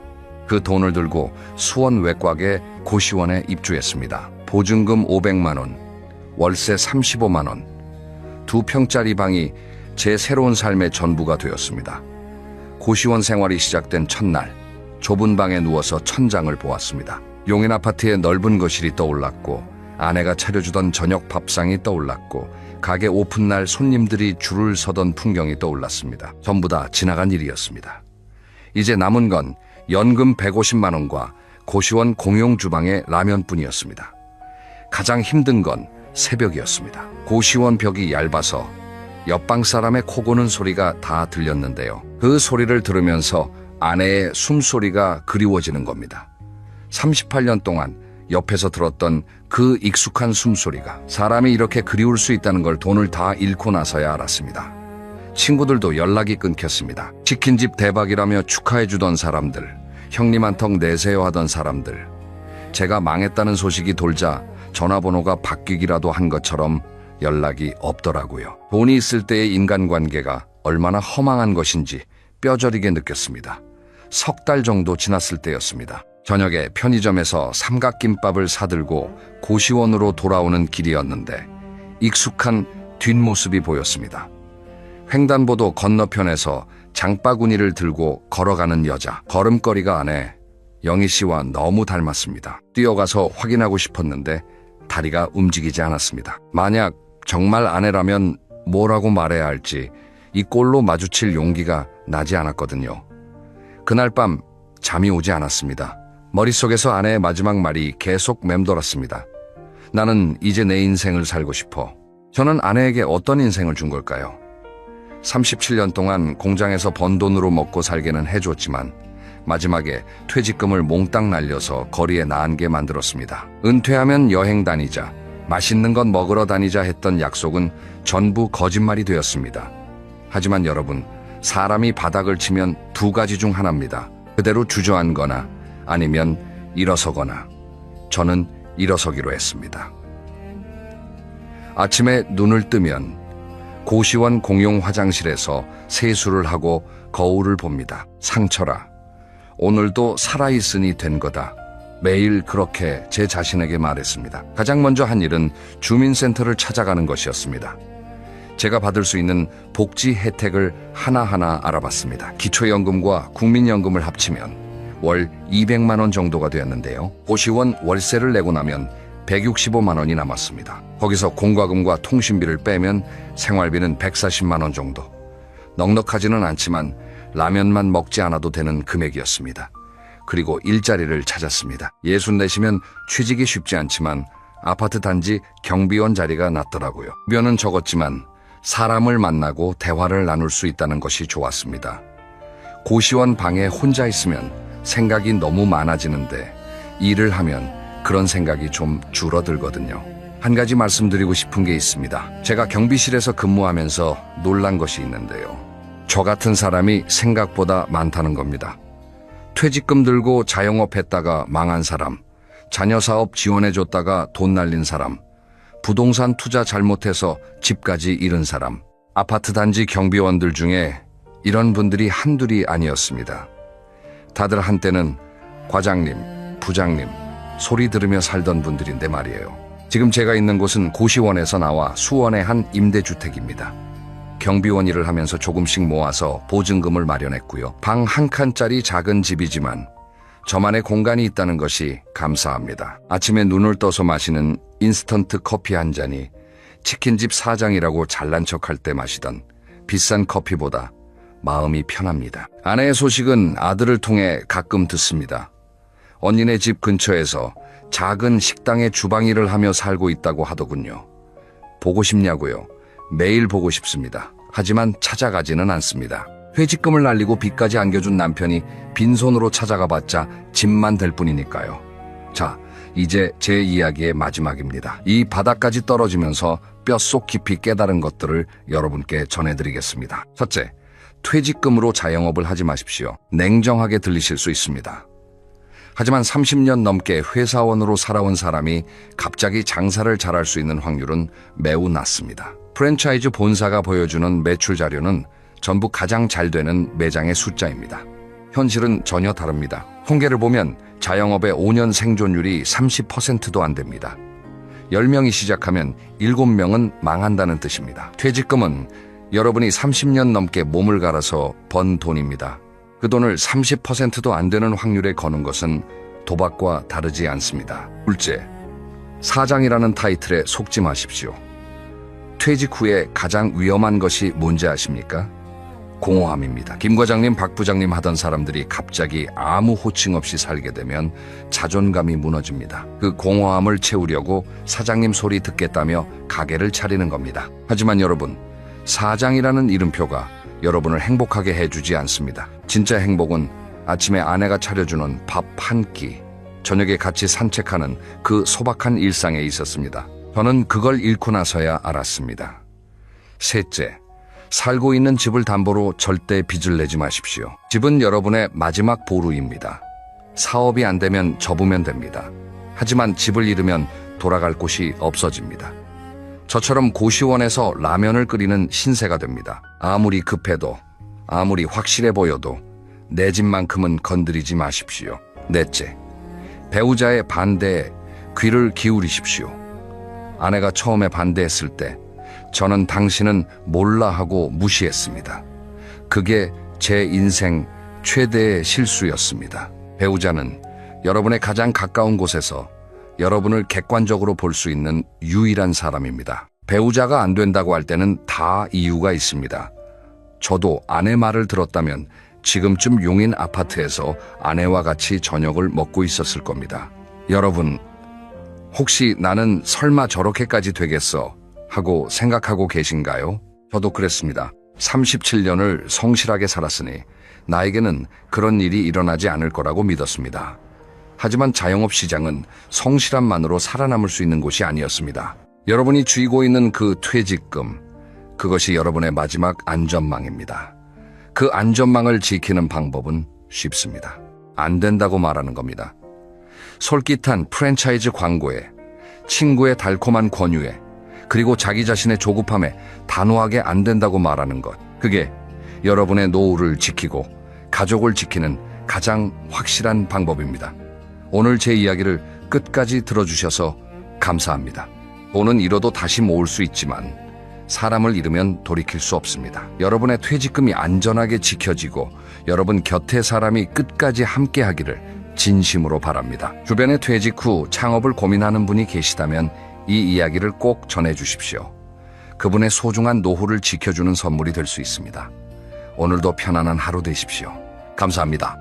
그 돈을 들고 수원 외곽의 고시원에 입주했습니다. 보증금 500만 원, 월세 35만 원, 2평짜리 방이 제 새로운 삶의 전부가 되었습니다. 고시원 생활이 시작된 첫날, 좁은 방에 누워서 천장을 보았습니다. 용인 아파트의 넓은 거실이 떠올랐고, 아내가 차려주던 저녁 밥상이 떠올랐고, 가게 오픈날 손님들이 줄을 서던 풍경이 떠올랐습니다. 전부 다 지나간 일이었습니다. 이제 남은 건 연금 150만 원과 고시원 공용 주방의 라면뿐이었습니다. 가장 힘든 건 새벽이었습니다. 고시원 벽이 얇아서 옆방 사람의 코 고는 소리가 다 들렸는데요. 그 소리를 들으면서 아내의 숨소리가 그리워지는 겁니다. 38년 동안 옆에서 들었던 그 익숙한 숨소리가 사람이 이렇게 그리울 수 있다는 걸 돈을 다 잃고 나서야 알았습니다. 친구들도 연락이 끊겼습니다. 치킨집 대박이라며 축하해주던 사람들, 형님 한턱 내세요 하던 사람들, 제가 망했다는 소식이 돌자 전화번호가 바뀌기라도 한 것처럼 연락이 없더라고요. 돈이 있을 때의 인간관계가 얼마나 허망한 것인지 뼈저리게 느꼈습니다. 석 달 정도 지났을 때였습니다. 저녁에 편의점에서 삼각김밥을 사들고 고시원으로 돌아오는 길이었는데 익숙한 뒷모습이 보였습니다. 횡단보도 건너편에서 장바구니를 들고 걸어가는 여자. 걸음걸이가 아내 영희 씨와 너무 닮았습니다. 뛰어가서 확인하고 싶었는데 다리가 움직이지 않았습니다. 만약 정말 아내라면 뭐라고 말해야 할지 이 꼴로 마주칠 용기가 나지 않았거든요. 그날 밤 잠이 오지 않았습니다. 머릿속에서 아내의 마지막 말이 계속 맴돌았습니다. 나는 이제 내 인생을 살고 싶어. 저는 아내에게 어떤 인생을 준 걸까요? 37년 동안 공장에서 번 돈으로 먹고 살게는 해줬지만 마지막에 퇴직금을 몽땅 날려서 거리에 나앉게 만들었습니다. 은퇴하면 여행 다니자, 맛있는 것 먹으러 다니자 했던 약속은 전부 거짓말이 되었습니다. 하지만 여러분, 사람이 바닥을 치면 두 가지 중 하나입니다. 그대로 주저앉거나 아니면 일어서거나. 저는 일어서기로 했습니다. 아침에 눈을 뜨면 고시원 공용 화장실에서 세수를 하고 거울을 봅니다. 상처라. 오늘도 살아있으니 된 거다. 매일 그렇게 제 자신에게 말했습니다. 가장 먼저 한 일은 주민센터를 찾아가는 것이었습니다. 제가 받을 수 있는 복지 혜택을 하나하나 알아봤습니다. 기초연금과 국민연금을 합치면 월 200만 원 정도가 되었는데요. 고시원 월세를 내고 나면 165만 원이 남았습니다. 거기서 공과금과 통신비를 빼면 생활비는 140만 원 정도. 넉넉하지는 않지만 라면만 먹지 않아도 되는 금액이었습니다. 그리고 일자리를 찾았습니다. 64시면 취직이 쉽지 않지만 아파트 단지 경비원 자리가 났더라고요. 면은 적었지만 사람을 만나고 대화를 나눌 수 있다는 것이 좋았습니다. 고시원 방에 혼자 있으면 생각이 너무 많아지는데 일을 하면 그런 생각이 좀 줄어들거든요. 한 가지 말씀드리고 싶은 게 있습니다. 제가 경비실에서 근무하면서 놀란 것이 있는데요. 저 같은 사람이 생각보다 많다는 겁니다. 퇴직금 들고 자영업 했다가 망한 사람, 자녀 사업 지원해줬다가 돈 날린 사람, 부동산 투자 잘못해서 집까지 잃은 사람, 아파트 단지 경비원들 중에 이런 분들이 한둘이 아니었습니다. 다들 한때는 과장님, 부장님 소리 들으며 살던 분들인데 말이에요. 지금 제가 있는 곳은 고시원에서 나와 수원의 한 임대주택입니다. 경비원 일을 하면서 조금씩 모아서 보증금을 마련했고요. 방 한 칸짜리 작은 집이지만 저만의 공간이 있다는 것이 감사합니다. 아침에 눈을 떠서 마시는 인스턴트 커피 한 잔이 치킨집 사장이라고 잘난 척할 때 마시던 비싼 커피보다 마음이 편합니다. 아내의 소식은 아들을 통해 가끔 듣습니다. 언니네 집 근처에서 작은 식당의 주방 일을 하며 살고 있다고 하더군요. 보고 싶냐고요? 매일 보고 싶습니다. 하지만 찾아가지는 않습니다. 퇴직금을 날리고 빚까지 안겨준 남편이 빈손으로 찾아가봤자 짐만 될 뿐이니까요. 자, 이제 제 이야기의 마지막입니다. 이 바닥까지 떨어지면서 뼛속 깊이 깨달은 것들을 여러분께 전해드리겠습니다. 첫째, 퇴직금으로 자영업을 하지 마십시오. 냉정하게 들리실 수 있습니다. 하지만 30년 넘게 회사원으로 살아온 사람이 갑자기 장사를 잘할 수 있는 확률은 매우 낮습니다. 프랜차이즈 본사가 보여주는 매출 자료는 전부 가장 잘 되는 매장의 숫자입니다. 현실은 전혀 다릅니다. 통계를 보면 자영업의 5년 생존율이 30%도 안 됩니다. 10명이 시작하면 7명은 망한다는 뜻입니다. 퇴직금은 여러분이 30년 넘게 몸을 갈아서 번 돈입니다. 그 돈을 30%도 안 되는 확률에 거는 것은 도박과 다르지 않습니다. 둘째, 사장이라는 타이틀에 속지 마십시오. 퇴직 후에 가장 위험한 것이 뭔지 아십니까? 공허함입니다. 김 과장님, 박 부장님 하던 사람들이 갑자기 아무 호칭 없이 살게 되면 자존감이 무너집니다. 그 공허함을 채우려고 사장님 소리 듣겠다며 가게를 차리는 겁니다. 하지만 여러분, 사장이라는 이름표가 여러분을 행복하게 해주지 않습니다. 진짜 행복은 아침에 아내가 차려주는 밥 한 끼, 저녁에 같이 산책하는 그 소박한 일상에 있었습니다. 저는 그걸 잃고 나서야 알았습니다. 셋째, 살고 있는 집을 담보로 절대 빚을 내지 마십시오. 집은 여러분의 마지막 보루입니다. 사업이 안 되면 접으면 됩니다. 하지만 집을 잃으면 돌아갈 곳이 없어집니다. 저처럼 고시원에서 라면을 끓이는 신세가 됩니다. 아무리 급해도, 아무리 확실해 보여도 내 집만큼은 건드리지 마십시오. 넷째, 배우자의 반대에 귀를 기울이십시오. 아내가 처음에 반대했을 때 저는 당신은 몰라 하고 무시했습니다. 그게 제 인생 최대의 실수였습니다. 배우자는 여러분의 가장 가까운 곳에서 여러분을 객관적으로 볼 수 있는 유일한 사람입니다. 배우자가 안 된다고 할 때는 다 이유가 있습니다. 저도 아내 말을 들었다면 지금쯤 용인 아파트에서 아내와 같이 저녁을 먹고 있었을 겁니다. 여러분, 혹시 나는 설마 저렇게까지 되겠어? 하고 생각하고 계신가요? 저도 그랬습니다. 37년을 성실하게 살았으니 나에게는 그런 일이 일어나지 않을 거라고 믿었습니다. 하지만 자영업 시장은 성실함만으로 살아남을 수 있는 곳이 아니었습니다. 여러분이 쥐고 있는 그 퇴직금, 그것이 여러분의 마지막 안전망입니다. 그 안전망을 지키는 방법은 쉽습니다. 안 된다고 말하는 겁니다. 솔깃한 프랜차이즈 광고에, 친구의 달콤한 권유에, 그리고 자기 자신의 조급함에 단호하게 안 된다고 말하는 것. 그게 여러분의 노후를 지키고 가족을 지키는 가장 확실한 방법입니다. 오늘 제 이야기를 끝까지 들어주셔서 감사합니다. 돈은 잃어도 다시 모을 수 있지만 사람을 잃으면 돌이킬 수 없습니다. 여러분의 퇴직금이 안전하게 지켜지고 여러분 곁에 사람이 끝까지 함께하기를 진심으로 바랍니다. 주변에 퇴직 후 창업을 고민하는 분이 계시다면 이 이야기를 꼭 전해주십시오. 그분의 소중한 노후를 지켜주는 선물이 될 수 있습니다. 오늘도 편안한 하루 되십시오. 감사합니다.